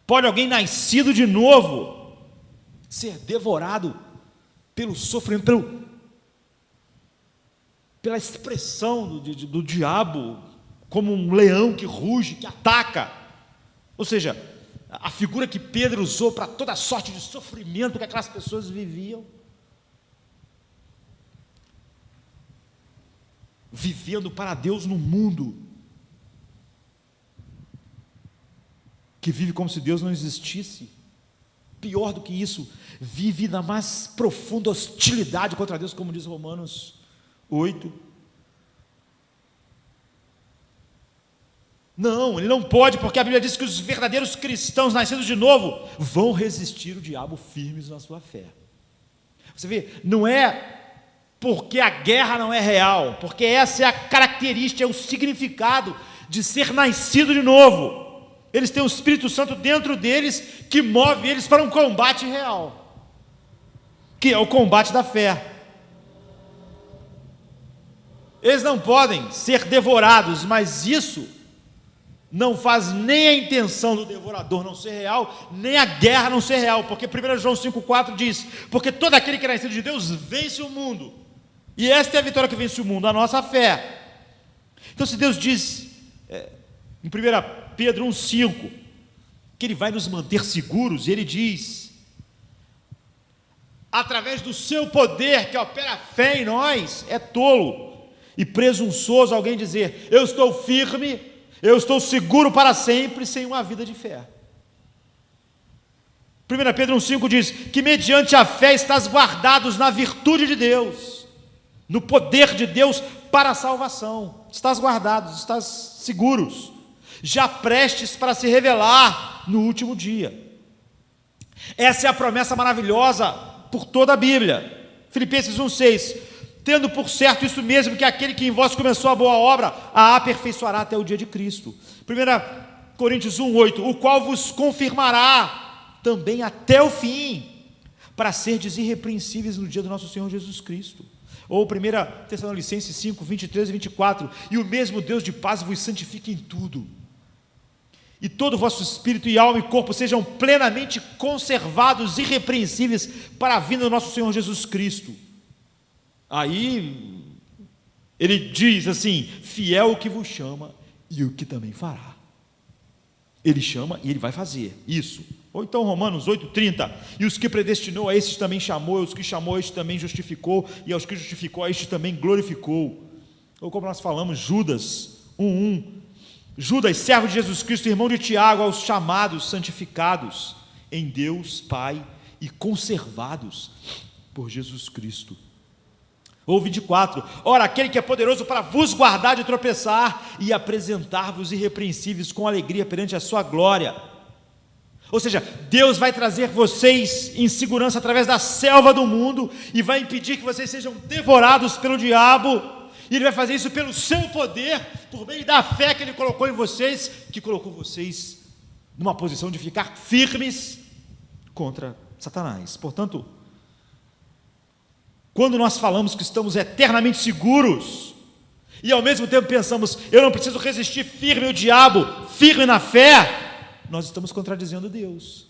Pode alguém nascido de novo ser devorado pelo sofrimento, pela expressão do diabo, como um leão que ruge, que ataca? Ou seja, a figura que Pedro usou para toda sorte de sofrimento que aquelas pessoas viviam, vivendo para Deus no mundo, que vive como se Deus não existisse. Pior do que isso, vive na mais profunda hostilidade contra Deus, como diz Romanos 8. Não, ele não pode, porque a Bíblia diz que os verdadeiros cristãos nascidos de novo vão resistir o diabo firmes na sua fé. Você vê, não é porque a guerra não é real, porque essa é a característica, é o significado de ser nascido de novo. Eles têm o Espírito Santo dentro deles, que move eles para um combate real, que é o combate da fé. eles não podem ser devorados, mas isso não faz nem a intenção do devorador não ser real, nem a guerra não ser real, porque 1 João 5,4 diz: porque todo aquele que é nascido de Deus vence o mundo, e esta é a vitória que vence o mundo, a nossa fé. Então, se Deus diz em 1 Pedro 1,5 que Ele vai nos manter seguros, e Ele diz: através do seu poder que opera a fé em nós, é tolo e presunçoso alguém dizer: eu estou firme, eu estou seguro para sempre, sem uma vida de fé. 1 Pedro 1,5 diz que mediante a fé estás guardados na virtude de Deus, no poder de Deus para a salvação. Estás guardados, estás seguros, já prestes para se revelar no último dia. Essa é a promessa maravilhosa por toda a Bíblia. Filipenses 1,6: tendo por certo isso mesmo, que aquele que em vós começou a boa obra, a aperfeiçoará até o dia de Cristo. 1 Coríntios 1,8: o qual vos confirmará também até o fim, para serdes irrepreensíveis no dia do nosso Senhor Jesus Cristo. Ou 1 Tessalonicenses 5, 23 e 24: e o mesmo Deus de paz vos santifique em tudo, e todo o vosso espírito e alma e corpo sejam plenamente conservados, irrepreensíveis, para a vinda do nosso Senhor Jesus Cristo. Aí, ele diz assim: fiel o que vos chama e o que também fará. Ele chama e ele vai fazer isso. Ou então Romanos 8,30: e os que predestinou, a estes também chamou, e os que chamou, a estes também justificou, e aos que justificou, a estes também glorificou. Ou como nós falamos, Judas 1,1: Judas, servo de Jesus Cristo, irmão de Tiago, aos chamados, santificados em Deus Pai e conservados por Jesus Cristo. Ou 24: ora, aquele que é poderoso para vos guardar de tropeçar e apresentar-vos irrepreensíveis com alegria perante a sua glória. Ou seja, Deus vai trazer vocês em segurança através da selva do mundo e vai impedir que vocês sejam devorados pelo diabo, e Ele vai fazer isso pelo seu poder, por meio da fé que Ele colocou em vocês, que colocou vocês numa posição de ficar firmes contra Satanás. Portanto, quando nós falamos que estamos eternamente seguros, e ao mesmo tempo pensamos: eu não preciso resistir firme ao diabo, firme na fé, nós estamos contradizendo Deus,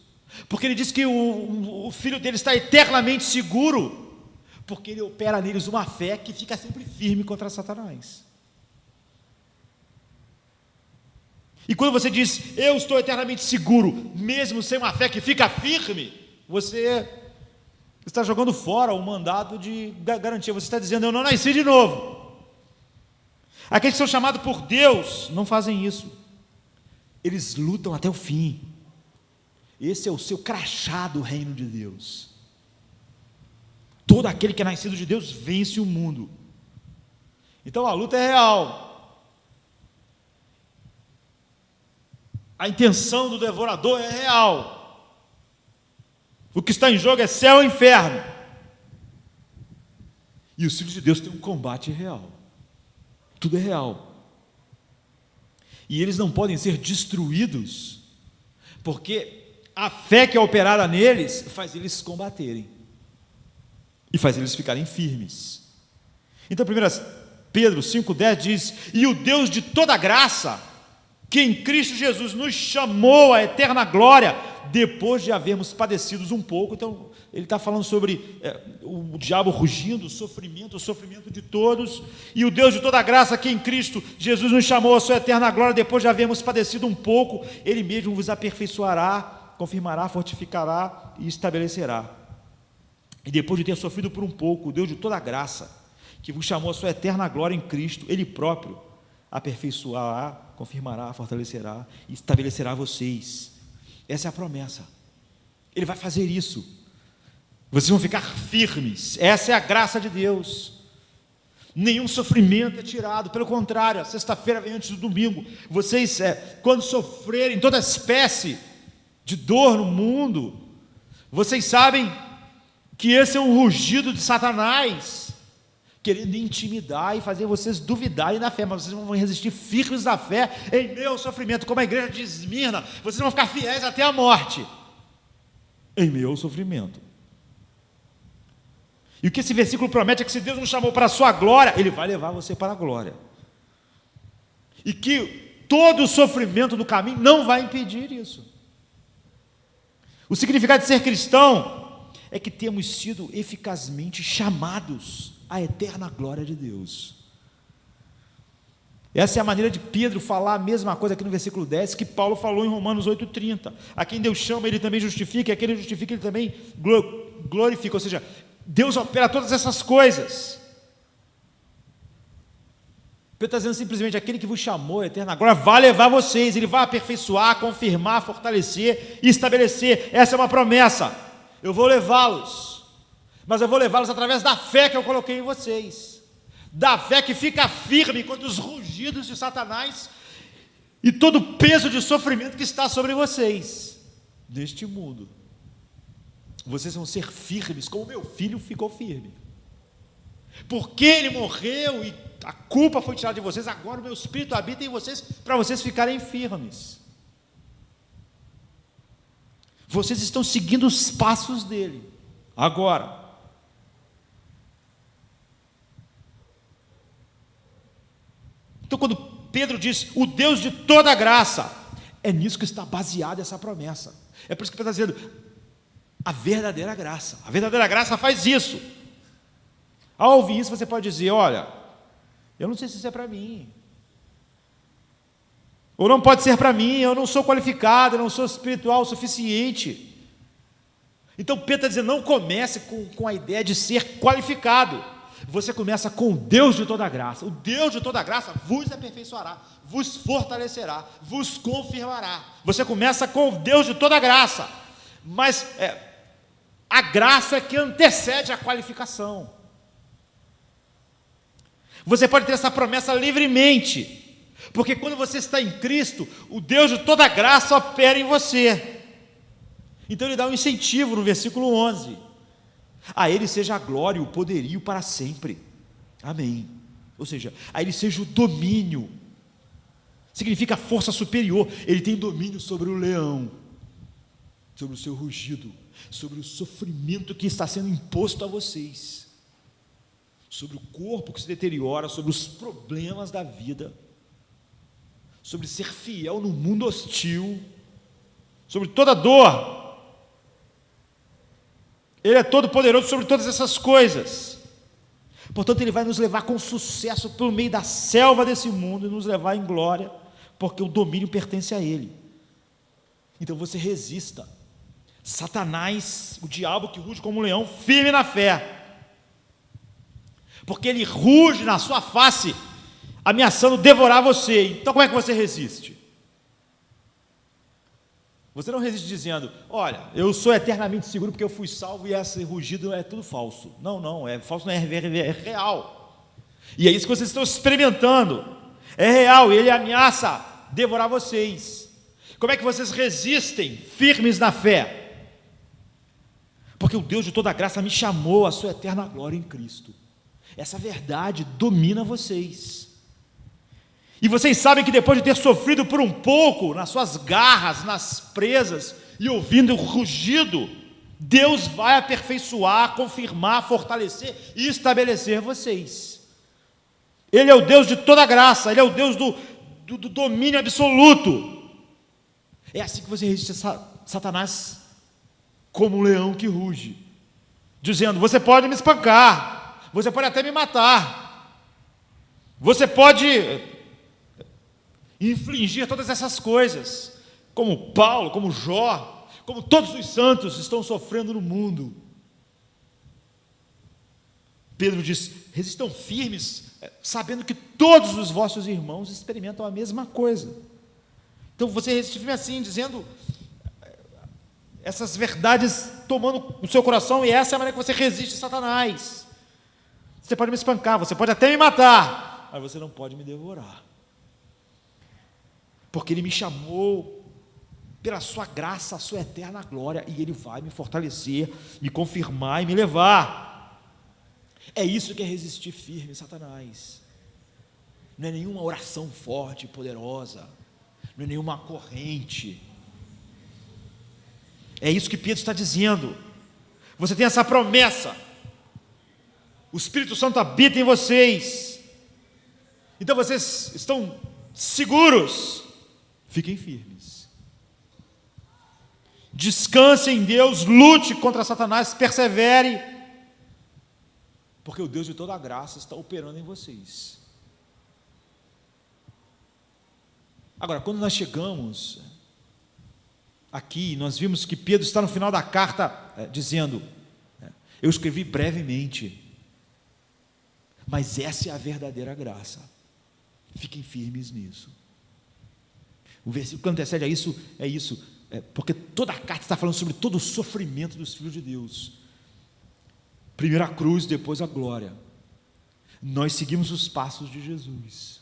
porque Ele diz que o Filho dele está eternamente seguro, porque Ele opera neles uma fé que fica sempre firme contra Satanás. E quando você diz: eu estou eternamente seguro, mesmo sem uma fé que fica firme, você está jogando fora o mandato de garantia. Você está dizendo: eu não nasci de novo. Aqueles que são chamados por Deus não fazem isso. Eles lutam até o fim. Esse é o seu crachá do reino de Deus. Todo aquele que é nascido de Deus vence o mundo. Então a luta é real. A intenção do devorador é real. O que está em jogo é céu e inferno. E os filhos de Deus têm um combate real. Tudo é real. E eles não podem ser destruídos, porque a fé que é operada neles faz eles combaterem e faz eles ficarem firmes. Então 1 Pedro 5,10 diz: e o Deus de toda graça, que em Cristo Jesus nos chamou à eterna glória, depois de havermos padecido um pouco. Então ele está falando sobre o diabo rugindo, o sofrimento de todos, e o Deus de toda graça, que em Cristo Jesus nos chamou à sua eterna glória, depois de havermos padecido um pouco, Ele mesmo vos aperfeiçoará, confirmará, fortificará e estabelecerá. E depois de ter sofrido por um pouco, o Deus de toda graça, que vos chamou à sua eterna glória em Cristo, Ele próprio aperfeiçoará, confirmará, fortalecerá e estabelecerá vocês. Essa é a promessa. Ele vai fazer isso. Vocês vão ficar firmes. Essa é a graça de Deus. Nenhum sofrimento é tirado, pelo contrário, a sexta-feira vem antes do domingo. Vocês, quando sofrerem toda espécie de dor no mundo, vocês sabem que esse é um rugido de Satanás, querendo intimidar e fazer vocês duvidarem da fé, mas vocês vão resistir firmes na fé em meio ao sofrimento, como a igreja de Esmirna. Vocês vão ficar fiéis até a morte, em meio ao sofrimento. E o que esse versículo promete é que se Deus nos chamou para a sua glória, Ele vai levar você para a glória. E que todo o sofrimento do caminho não vai impedir isso. O significado de ser cristão é que temos sido eficazmente chamados à eterna glória de Deus. Essa é a maneira de Pedro falar a mesma coisa aqui no versículo 10 que Paulo falou em Romanos 8,30. A quem Deus chama, Ele também justifica, e a quem Ele justifica, Ele também glorifica. Ou seja, Deus opera todas essas coisas. Pedro está dizendo simplesmente: aquele que vos chamou, a eterna glória, vai levar vocês, Ele vai aperfeiçoar, confirmar, fortalecer e estabelecer. Essa é uma promessa. Eu vou levá-los, mas eu vou levá-los através da fé que eu coloquei em vocês, da fé que fica firme contra os rugidos de Satanás e todo o peso de sofrimento que está sobre vocês neste mundo. Vocês vão ser firmes, como meu filho ficou firme, porque ele morreu e a culpa foi tirada de vocês. Agora o meu Espírito habita em vocês, para vocês ficarem firmes. Vocês estão seguindo os passos dele agora. Então, quando Pedro diz o Deus de toda graça, é nisso que está baseada essa promessa. É por isso que Pedro está dizendo a verdadeira graça. A verdadeira graça faz isso. Ao ouvir isso, você pode dizer: olha, eu não sei se isso é para mim, ou não pode ser para mim, eu não sou qualificado, eu não sou espiritual o suficiente. Então Pedro está dizendo: não comece com a ideia de ser qualificado. Você começa com o Deus de toda graça. O Deus de toda graça vos aperfeiçoará, vos fortalecerá, vos confirmará. Você começa com o Deus de toda graça, mas a graça é que antecede a qualificação. Você pode ter essa promessa livremente, porque quando você está em Cristo, o Deus de toda graça opera em você. Então Ele dá um incentivo no versículo 11: a Ele seja a glória e o poderio para sempre, amém. Ou seja, a Ele seja o domínio, significa força superior. Ele tem domínio sobre o leão, sobre o seu rugido, sobre o sofrimento que está sendo imposto a vocês, sobre o corpo que se deteriora, sobre os problemas da vida, sobre ser fiel no mundo hostil, sobre toda dor. Ele é todo poderoso sobre todas essas coisas. Portanto, Ele vai nos levar com sucesso pelo meio da selva desse mundo e nos levar em glória, porque o domínio pertence a Ele. Então você resista Satanás, o diabo que ruge como um leão, firme na fé, porque ele ruge na sua face, ameaçando devorar você. Então como é que você resiste? Você não resiste dizendo: olha, eu sou eternamente seguro porque eu fui salvo e esse rugido é tudo falso. Não, falso não é real. E é isso que vocês estão experimentando. É real, e ele ameaça devorar vocês. Como é que vocês resistem firmes na fé? Porque o Deus de toda graça me chamou à sua eterna glória em Cristo. Essa verdade domina vocês. E vocês sabem que depois de ter sofrido por um pouco, nas suas garras, nas presas, e ouvindo o rugido, Deus vai aperfeiçoar, confirmar, fortalecer e estabelecer vocês. Ele é o Deus de toda graça, Ele é o Deus do domínio absoluto. É assim que você resiste a Satanás, como um leão que ruge, dizendo: você pode me espancar, você pode até me matar, você pode infligir todas essas coisas, como Paulo, como Jó, como todos os santos estão sofrendo no mundo. Pedro diz: resistam firmes, sabendo que todos os vossos irmãos experimentam a mesma coisa. Então você resiste firme assim, dizendo essas verdades, tomando o seu coração, e essa é a maneira que você resiste a Satanás. Você pode me espancar, você pode até me matar, mas você não pode me devorar, porque Ele me chamou pela sua graça, a sua eterna glória, e Ele vai me fortalecer, me confirmar e me levar. É isso que é resistir firme, Satanás. Não é nenhuma oração forte e poderosa, não é nenhuma corrente. É isso que Pedro está dizendo. Você tem essa promessa, O Espírito Santo habita em vocês. Então vocês estão seguros. Fiquem firmes. Descanse em Deus, lute contra Satanás, persevere. Porque o Deus de toda a graça está operando em vocês. Agora, quando nós chegamos aqui, nós vimos que Pedro está no final da carta dizendo: eu escrevi brevemente, mas essa é a verdadeira graça. Fiquem firmes nisso. O versículo que antecede a isso é isso, porque toda a carta está falando sobre todo o sofrimento dos filhos de Deus. Primeiro a cruz, depois a glória. Nós seguimos os passos de Jesus.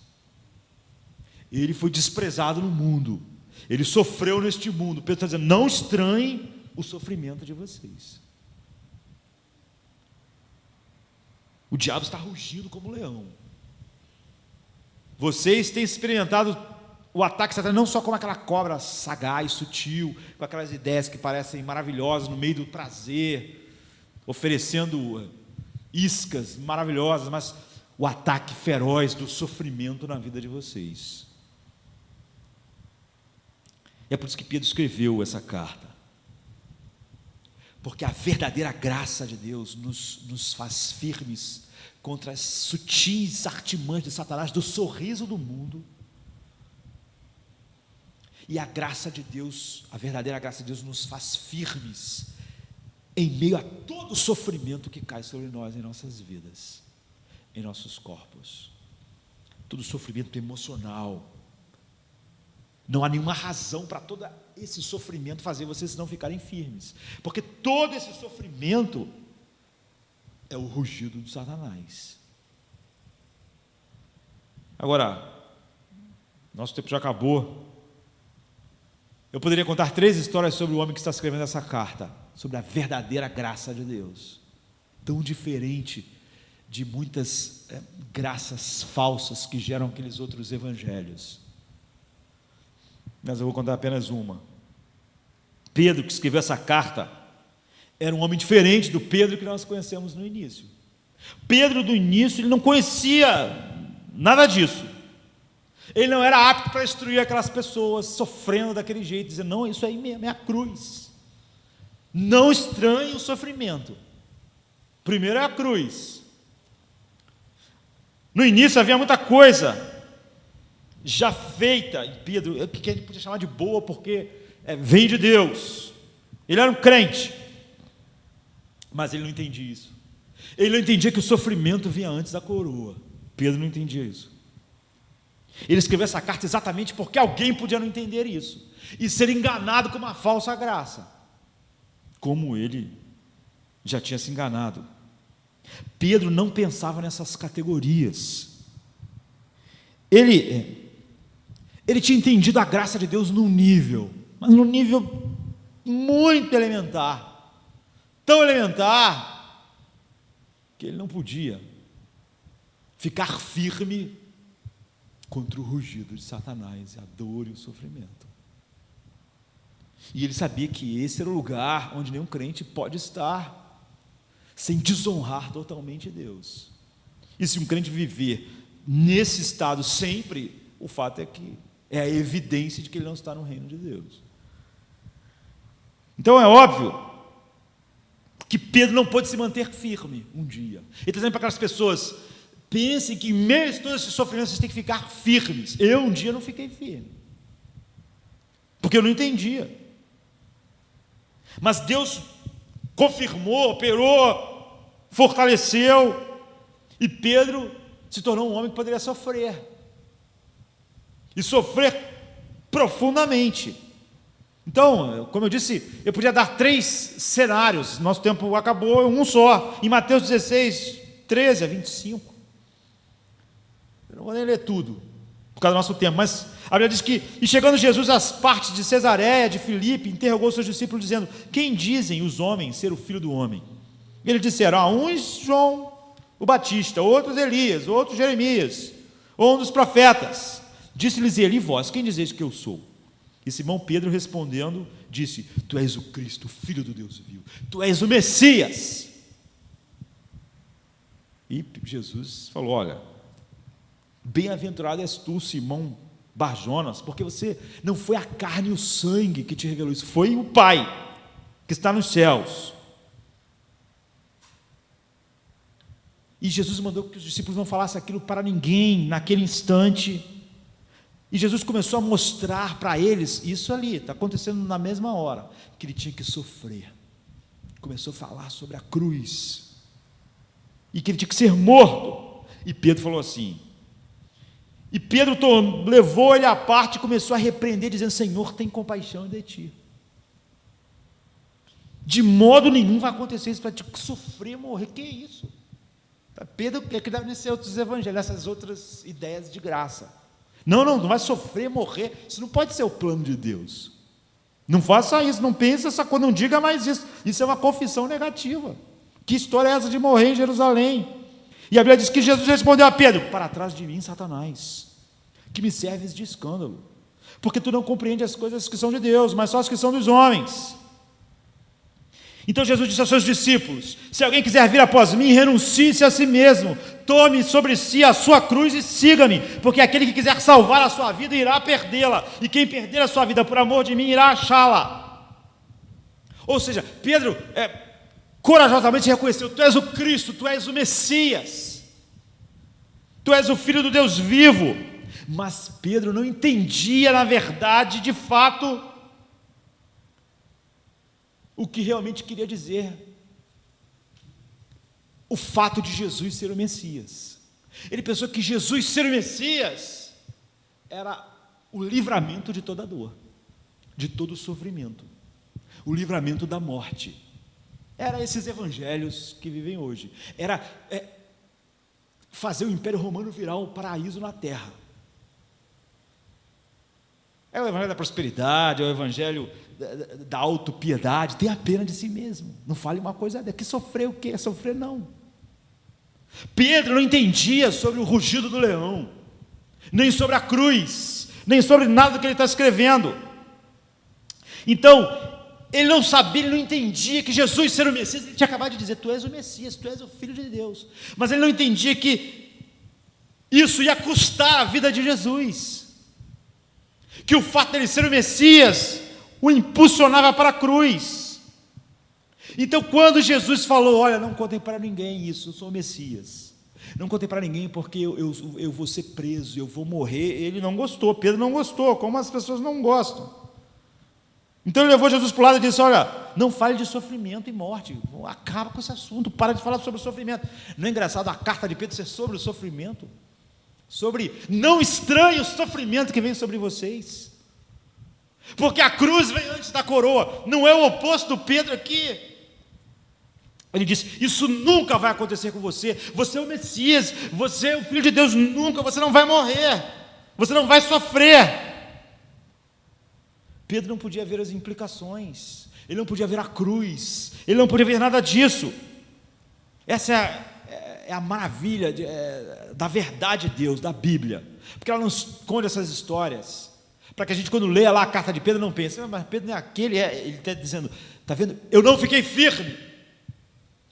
Ele foi desprezado no mundo, ele sofreu neste mundo. Pedro está dizendo: não estranhem o sofrimento de vocês. O diabo está rugindo como um leão. Vocês têm experimentado o ataque satanás não só como aquela cobra sagaz, sutil, com aquelas ideias que parecem maravilhosas no meio do prazer, oferecendo iscas maravilhosas, mas o ataque feroz do sofrimento na vida de vocês. E é por isso que Pedro escreveu essa carta. Porque a verdadeira graça de Deus nos faz firmes contra as sutis artimanhas de Satanás, do sorriso do mundo. E a graça de Deus, a verdadeira graça de Deus, nos faz firmes em meio a todo o sofrimento que cai sobre nós em nossas vidas, em nossos corpos. Todo sofrimento emocional. Não há nenhuma razão para todo esse sofrimento fazer vocês não ficarem firmes, porque todo esse sofrimento é o rugido de Satanás. Agora, nosso tempo já acabou. Eu poderia contar 3 histórias sobre o homem que está escrevendo essa carta, sobre a verdadeira graça de Deus, tão diferente de muitas graças falsas que geram aqueles outros evangelhos. Mas eu vou contar apenas uma. Pedro, que escreveu essa carta, era um homem diferente do Pedro que nós conhecemos no início. Pedro, do início, ele não conhecia nada disso. Ele não era apto para instruir aquelas pessoas sofrendo daquele jeito, dizendo: não, isso aí mesmo é a cruz. Não estranhe o sofrimento. Primeiro é a cruz. No início havia muita coisa já feita, e Pedro, que a gente podia chamar de boa, porque vem de Deus. Ele era um crente, mas ele não entendia isso. Ele não entendia que o sofrimento vinha antes da coroa. Pedro não entendia isso. Ele escreveu essa carta exatamente porque alguém podia não entender isso e ser enganado com uma falsa graça, como ele já tinha se enganado. Pedro não pensava nessas categorias. Ele tinha entendido a graça de Deus num nível, mas num nível muito elementar, tão elementar que ele não podia ficar firme contra o rugido de Satanás, a dor e o sofrimento. E ele sabia que esse era o lugar onde nenhum crente pode estar sem desonrar totalmente Deus. E se um crente viver nesse estado sempre, o fato é que é a evidência de que ele não está no reino de Deus. Então é óbvio que Pedro não pôde se manter firme um dia. Ele está dizendo para aquelas pessoas: pensem que em meio a todo esse sofrimento vocês têm que ficar firmes. Eu um dia não fiquei firme, porque eu não entendia. Mas Deus confirmou, operou, fortaleceu, e Pedro se tornou um homem que poderia sofrer, e sofrer profundamente. Então, como eu disse, eu podia dar 3 cenários, nosso tempo acabou, um só, em Mateus 16, 13 a 25. Eu não vou nem ler tudo, por causa do nosso tempo, mas a Bíblia diz que: e chegando Jesus às partes de Cesareia, de Filipe, interrogou seus discípulos, dizendo: quem dizem os homens ser o Filho do Homem? Eles disseram: uns João o Batista, outros Elias, outros Jeremias, ou um dos profetas. Disse-lhes ele: e vós, quem dizeis que eu sou? E Simão Pedro, respondendo, disse: tu és o Cristo, Filho do Deus vivo, tu és o Messias. E Jesus falou: olha, bem-aventurado és tu, Simão Barjonas, porque você não foi a carne e o sangue que te revelou isso, foi o Pai que está nos céus. E Jesus mandou que os discípulos não falassem aquilo para ninguém naquele instante. E Jesus começou a mostrar para eles, isso ali, está acontecendo na mesma hora, que ele tinha que sofrer. Começou a falar sobre a cruz, e que ele tinha que ser morto. E Pedro falou assim, e Pedro levou ele à parte e começou a repreender, dizendo: Senhor, tem compaixão de ti. De modo nenhum vai acontecer isso para te sofrer, morrer. Que isso? Pedro é que deve nesses outros evangelhos, essas outras ideias de graça. Não vai sofrer, morrer. Isso não pode ser o plano de Deus. Não faça isso, não pense essa coisa, não diga mais isso. Isso é uma confissão negativa. Que história é essa de morrer em Jerusalém? E a Bíblia diz que Jesus respondeu a Pedro: para trás de mim, Satanás, que me serves de escândalo, porque tu não compreendes as coisas que são de Deus, mas só as que são dos homens. Então Jesus disse aos seus discípulos: se alguém quiser vir após mim, renuncie-se a si mesmo, tome sobre si a sua cruz e siga-me, porque aquele que quiser salvar a sua vida irá perdê-la, e quem perder a sua vida por amor de mim irá achá-la. Ou seja, Pedro corajosamente reconheceu: tu és o Cristo, tu és o Messias, tu és o Filho do Deus vivo. Mas Pedro não entendia, na verdade, de fato, o que realmente queria dizer o fato de Jesus ser o Messias. Ele pensou que Jesus ser o Messias era o livramento de toda dor, de todo sofrimento, o livramento da morte. Era esses evangelhos que vivem hoje. Era fazer o Império Romano virar um paraíso na terra. É o evangelho da prosperidade, é o evangelho da autopiedade. Tenha pena de si mesmo, não fale uma coisa dessa. Que sofrer o quê? Sofrer não. Pedro não entendia sobre o rugido do leão, nem sobre a cruz, nem sobre nada do que ele está escrevendo. Então, ele não sabia, ele não entendia que Jesus ser o Messias. Ele tinha acabado de dizer: tu és o Messias, tu és o Filho de Deus. Mas ele não entendia que isso ia custar a vida de Jesus, que o fato de ele ser o Messias o impulsionava para a cruz. Então, quando Jesus falou: olha, não contem para ninguém isso, eu sou o Messias, não contem para ninguém, porque eu vou ser preso, eu vou morrer, ele não gostou. Pedro não gostou, como as pessoas não gostam. Então ele levou Jesus para o lado e disse: olha, não fale de sofrimento e morte, acaba com esse assunto, para de falar sobre o sofrimento. Não é engraçado a carta de Pedro ser sobre o sofrimento? Sobre não estranhe o sofrimento que vem sobre vocês, porque a cruz vem antes da coroa. Não é o oposto do Pedro aqui. Ele disse: isso nunca vai acontecer com você, você é o Messias, você é o Filho de Deus, nunca, você não vai morrer, você não vai sofrer. Pedro não podia ver as implicações, ele não podia ver a cruz, ele não podia ver nada disso. Essa é a maravilha da verdade de Deus, da Bíblia, porque ela nos esconde essas histórias, para que a gente, quando lê lá a carta de Pedro, não pense: mas Pedro não é aquele, ele está dizendo: está vendo, eu não fiquei firme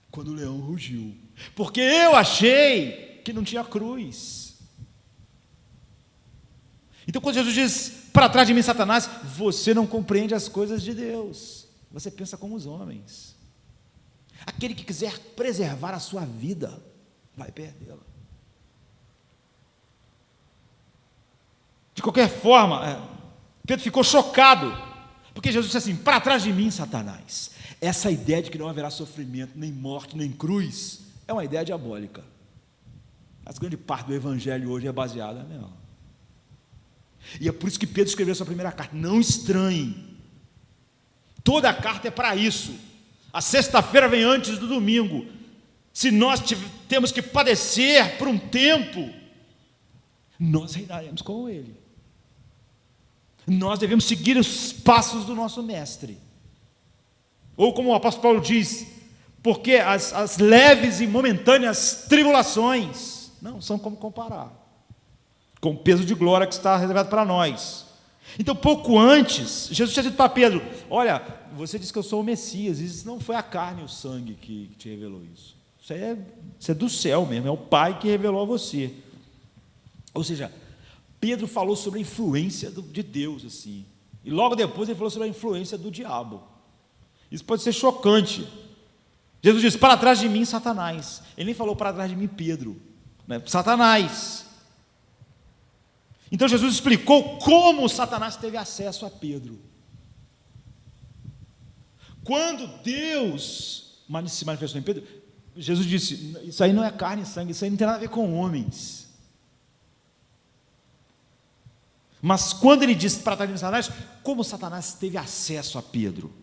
quando o leão rugiu, porque eu achei que não tinha cruz. Então, quando Jesus diz: para trás de mim, Satanás, você não compreende as coisas de Deus, você pensa como os homens. Aquele que quiser preservar a sua vida vai perdê-la. De qualquer forma, Pedro ficou chocado, porque Jesus disse assim: para trás de mim, Satanás. Essa ideia de que não haverá sofrimento, nem morte, nem cruz, é uma ideia diabólica. A grande parte do evangelho hoje é baseada nela. E é por isso que Pedro escreveu sua primeira carta: não estranhem, toda a carta é para isso. A sexta-feira vem antes do domingo. Se nós temos que padecer por um tempo, nós reinaremos com ele. Nós devemos seguir os passos do nosso mestre. Ou como o apóstolo Paulo diz: porque as leves e momentâneas tribulações não são como comparar com o peso de glória que está reservado para nós. Então, pouco antes, Jesus tinha dito para Pedro: olha, você disse que eu sou o Messias, isso não foi a carne e o sangue que te revelou isso. Isso é do céu mesmo, é o Pai que revelou a você. Ou seja, Pedro falou sobre a influência de Deus, assim, e logo depois ele falou sobre a influência do diabo. Isso pode ser chocante. Jesus disse: para trás de mim, Satanás. Ele nem falou para trás de mim, Pedro, né? Satanás. Então Jesus explicou como Satanás teve acesso a Pedro. Quando Deus se manifestou em Pedro, Jesus disse: isso aí não é carne e sangue, isso aí não tem nada a ver com homens. Mas quando ele disse para trás de Satanás, como Satanás teve acesso a Pedro?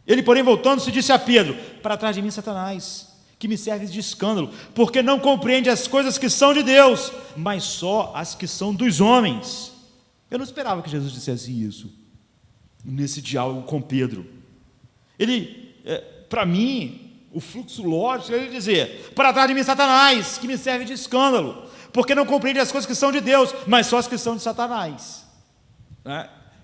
Ele, porém, voltando-se, disse a Pedro: para trás de mim, Satanás, que me serves de escândalo, porque não compreende as coisas que são de Deus, mas só as que são dos homens. Eu não esperava que Jesus dissesse isso nesse diálogo com Pedro. Ele, para mim, o fluxo lógico é ele dizer: para trás de mim, Satanás, que me serve de escândalo, porque não compreende as coisas que são de Deus, mas só as que são de Satanás.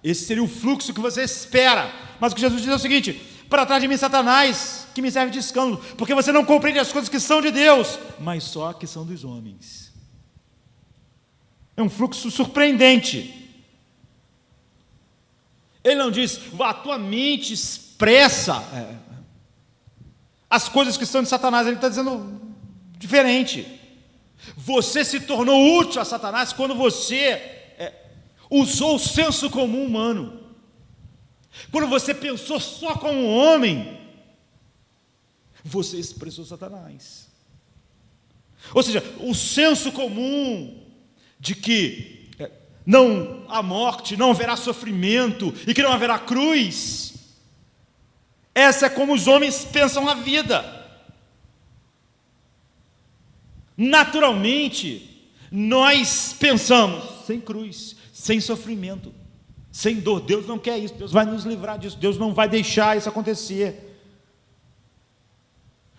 Esse seria o fluxo que você espera. Mas o que Jesus diz é o seguinte: para trás de mim, Satanás, que me serve de escândalo, porque você não compreende as coisas que são de Deus, mas só que são dos homens. É um fluxo surpreendente. Ele não diz: a tua mente expressa as coisas que são de Satanás. Ele está dizendo diferente. Você se tornou útil a Satanás quando você usou o senso comum humano. Quando você pensou só como um homem, você expressou Satanás. Ou seja, o senso comum de que não há morte, não haverá sofrimento e que não haverá cruz, essa é como os homens pensam a vida. Naturalmente, nós pensamos sem cruz, sem sofrimento, sem dor. Deus não quer isso, Deus vai nos livrar disso, Deus não vai deixar isso acontecer.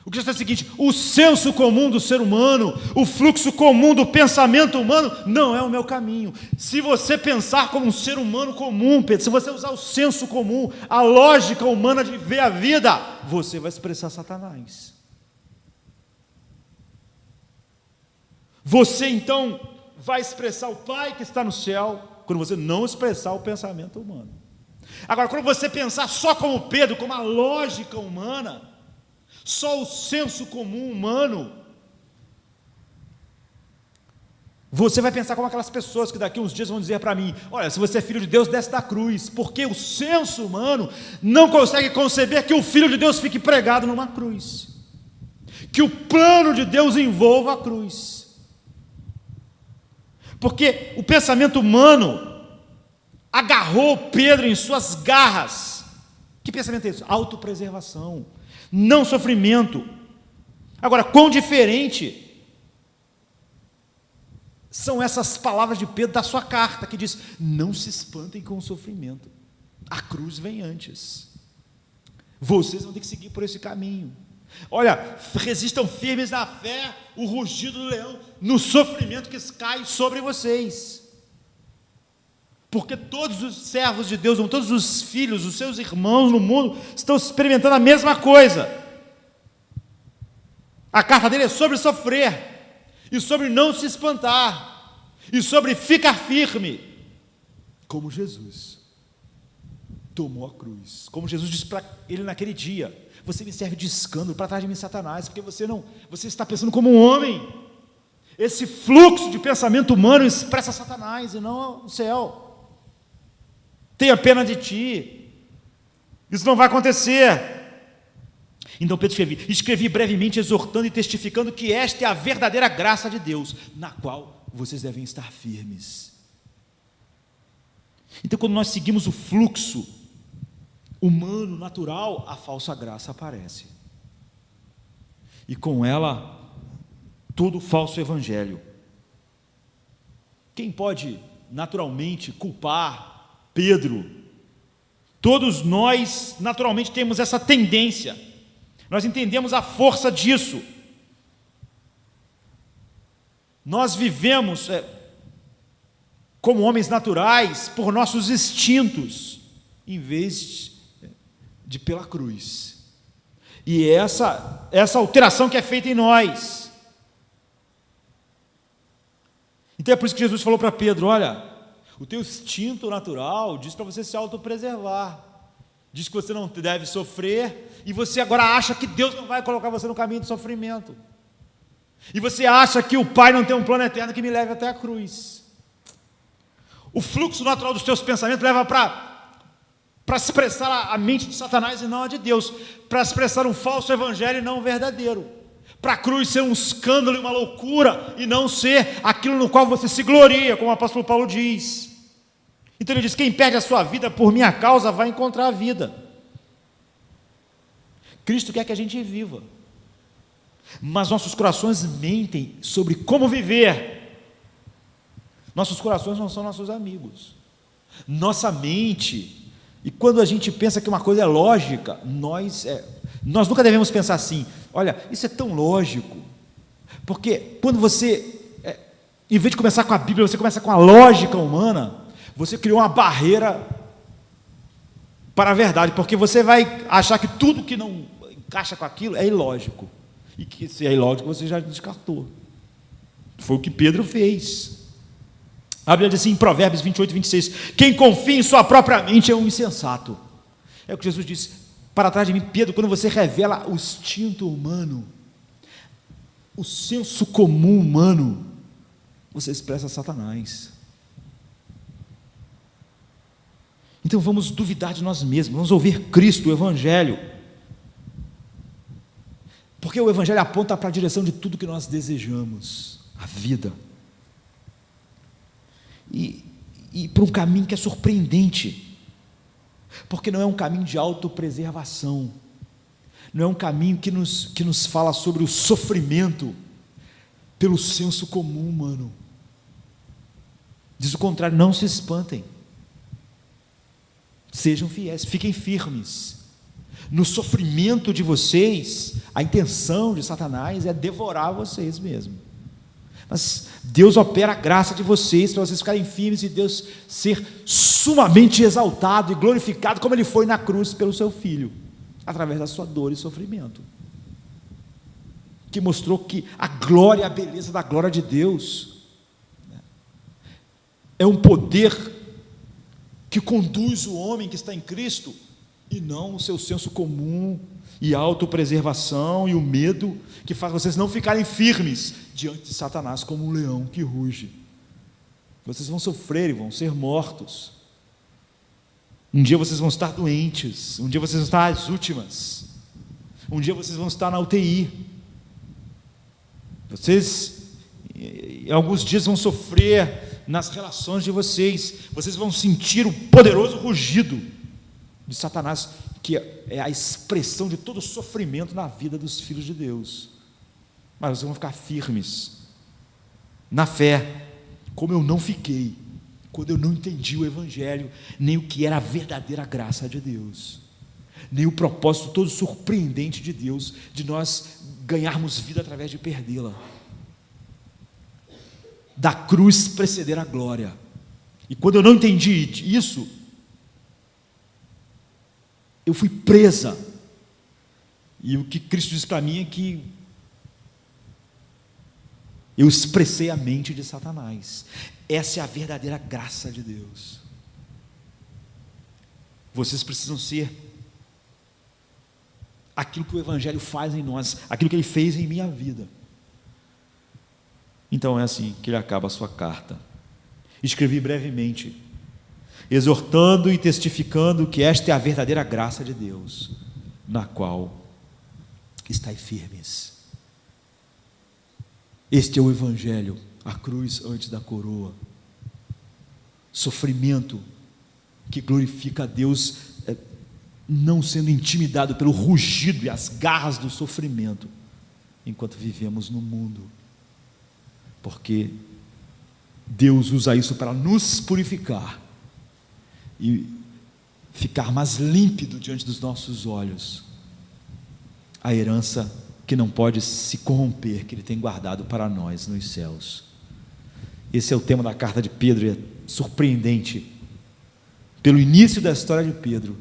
O que está é o seguinte: o senso comum do ser humano, o fluxo comum do pensamento humano não é o meu caminho. Se você pensar como um ser humano comum, Pedro, se você usar o senso comum, a lógica humana de ver a vida, você vai expressar Satanás. Você então vai expressar o Pai que está no céu, quando você não expressar o pensamento humano. Agora, quando você pensar só como Pedro, como a lógica humana, só o senso comum humano, você vai pensar como aquelas pessoas que daqui a uns dias vão dizer para mim: olha, se você é filho de Deus, desce da cruz, porque o senso humano não consegue conceber que o Filho de Deus fique pregado numa cruz, que o plano de Deus envolva a cruz. Porque o pensamento humano agarrou Pedro em suas garras. Que pensamento é esse? Autopreservação, não sofrimento. Agora, quão diferente são essas palavras de Pedro da sua carta, que diz: não se espantem com o sofrimento, a cruz vem antes, vocês vão ter que seguir por esse caminho. Olha, resistam firmes na fé, o rugido do leão, no sofrimento que cai sobre vocês. Porque todos os servos de Deus, todos os filhos, os seus irmãos no mundo, estão experimentando a mesma coisa. A carta dele é sobre sofrer, e sobre não se espantar, e sobre ficar firme, como Jesus tomou a cruz, como Jesus disse para ele naquele dia: você me serve de escândalo, para trás de mim, Satanás, porque você está pensando como um homem. Esse fluxo de pensamento humano expressa Satanás e não o céu. Tenha pena de ti, isso não vai acontecer. Então Pedro escrevi brevemente, exortando e testificando que esta é a verdadeira graça de Deus, na qual vocês devem estar firmes. Então, quando nós seguimos o fluxo humano, natural, a falsa graça aparece, e com ela todo falso evangelho. Quem pode naturalmente culpar Pedro? Todos nós naturalmente temos essa tendência, nós entendemos a força disso. Nós vivemos como homens naturais por nossos instintos, em vez de pela cruz. E essa alteração que é feita em nós. Então é por isso que Jesus falou para Pedro: olha, o teu instinto natural diz para você se autopreservar, diz que você não deve sofrer, e você agora acha que Deus não vai colocar você no caminho do sofrimento, e você acha que o Pai não tem um plano eterno que me leve até a cruz. O fluxo natural dos teus pensamentos leva para expressar a mente de Satanás e não a de Deus, para expressar um falso evangelho e não um verdadeiro, para a cruz ser um escândalo e uma loucura e não ser aquilo no qual você se gloria, como o apóstolo Paulo diz. Então ele diz: quem perde a sua vida por minha causa vai encontrar a vida. Cristo quer que a gente viva, mas nossos corações mentem sobre como viver. Nossos corações não são nossos amigos. Nossa mente, e quando a gente pensa que uma coisa é lógica, nós nunca devemos pensar assim: olha, isso é tão lógico, porque quando você, em vez de começar com a Bíblia, você começa com a lógica humana, você criou uma barreira para a verdade, porque você vai achar que tudo que não encaixa com aquilo é ilógico, e que se é ilógico você já descartou. Foi o que Pedro fez. A Bíblia diz assim em Provérbios 28, 26, quem confia em sua própria mente é um insensato. É o que Jesus disse para trás de mim: Pedro, quando você revela o instinto humano, o senso comum humano, você expressa Satanás. Então vamos duvidar de nós mesmos, vamos ouvir Cristo, o Evangelho, porque o Evangelho aponta para a direção de tudo que nós desejamos, a vida. E para um caminho que é surpreendente, porque não é um caminho de autopreservação, não é um caminho que nos fala sobre o sofrimento pelo senso comum humano. Diz o contrário: não se espantem, sejam fiéis, fiquem firmes. No sofrimento de vocês, a intenção de Satanás é devorar vocês mesmo. Mas Deus opera a graça de vocês para vocês ficarem firmes e Deus ser sumamente exaltado e glorificado, como Ele foi na cruz pelo seu Filho, através da sua dor e sofrimento, que mostrou que a glória e a beleza da glória de Deus é um poder que conduz o homem que está em Cristo, e não o seu senso comum e a autopreservação e o medo que faz vocês não ficarem firmes diante de Satanás como um leão que ruge. Vocês vão sofrer e vão ser mortos. Um dia vocês vão estar doentes, um dia vocês vão estar às últimas, um dia vocês vão estar na UTI. Vocês, em alguns dias, vão sofrer nas relações de vocês. Vocês vão sentir o poderoso rugido de Satanás, que é a expressão de todo o sofrimento na vida dos filhos de Deus. Mas vocês vão ficar firmes na fé, como eu não fiquei quando eu não entendi o Evangelho, nem o que era a verdadeira graça de Deus, nem o propósito todo surpreendente de Deus, de nós ganharmos vida através de perdê-la, da cruz preceder a glória. E quando eu não entendi isso, eu fui presa, e o que Cristo diz para mim é que eu expressei a mente de Satanás. Essa é a verdadeira graça de Deus. Vocês precisam ser aquilo que o Evangelho faz em nós, aquilo que Ele fez em minha vida. Então é assim que ele acaba a sua carta. Escrevi brevemente, exortando e testificando que esta é a verdadeira graça de Deus, na qual estai firmes. Este é o Evangelho, a cruz antes da coroa, sofrimento que glorifica a Deus, não sendo intimidado pelo rugido e as garras do sofrimento, enquanto vivemos no mundo, porque Deus usa isso para nos purificar e ficar mais límpido diante dos nossos olhos, a herança que não pode se corromper, que Ele tem guardado para nós nos céus. Esse é o tema da carta de Pedro, e é surpreendente, pelo início da história de Pedro,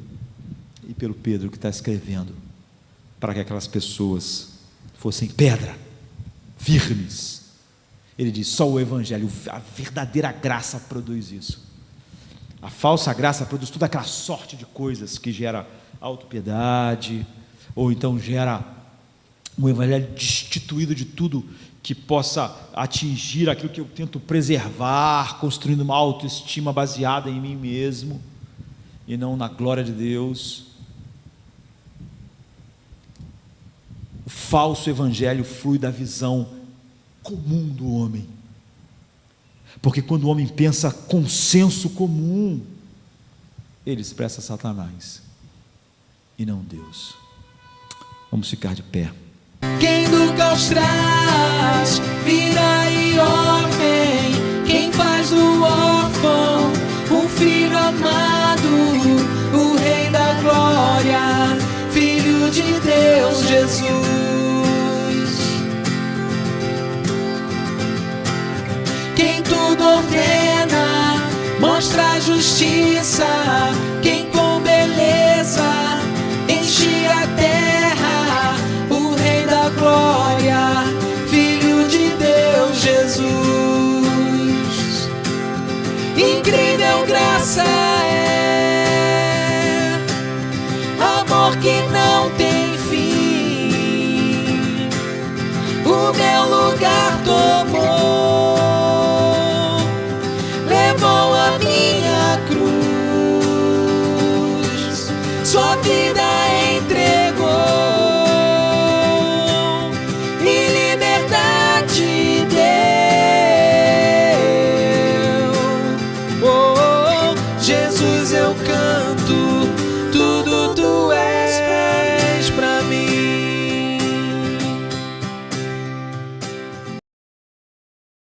e pelo Pedro que está escrevendo para que aquelas pessoas fossem pedra, firmes. Ele diz: só o Evangelho, a verdadeira graça produz isso. A falsa graça produz toda aquela sorte de coisas que gera autopiedade, ou então gera um Evangelho destituído de tudo que possa atingir aquilo que eu tento preservar, construindo uma autoestima baseada em mim mesmo e não na glória de Deus. O falso evangelho flui da visão comum do homem, porque quando o homem pensa com senso comum, ele expressa Satanás e não Deus. Vamos ficar de pé. Quem nunca os traz, vida e homem, quem faz do órfão um filho amado, o Rei da Glória, Filho de Deus, Jesus. Quem tudo ordena, mostra a justiça, quem com beleza enche a terra, o Rei da Glória, Filho de Deus, Jesus. Incrível graça é, amor que não tem fim, o meu lugar tomou, levou a minha cruz, sua vida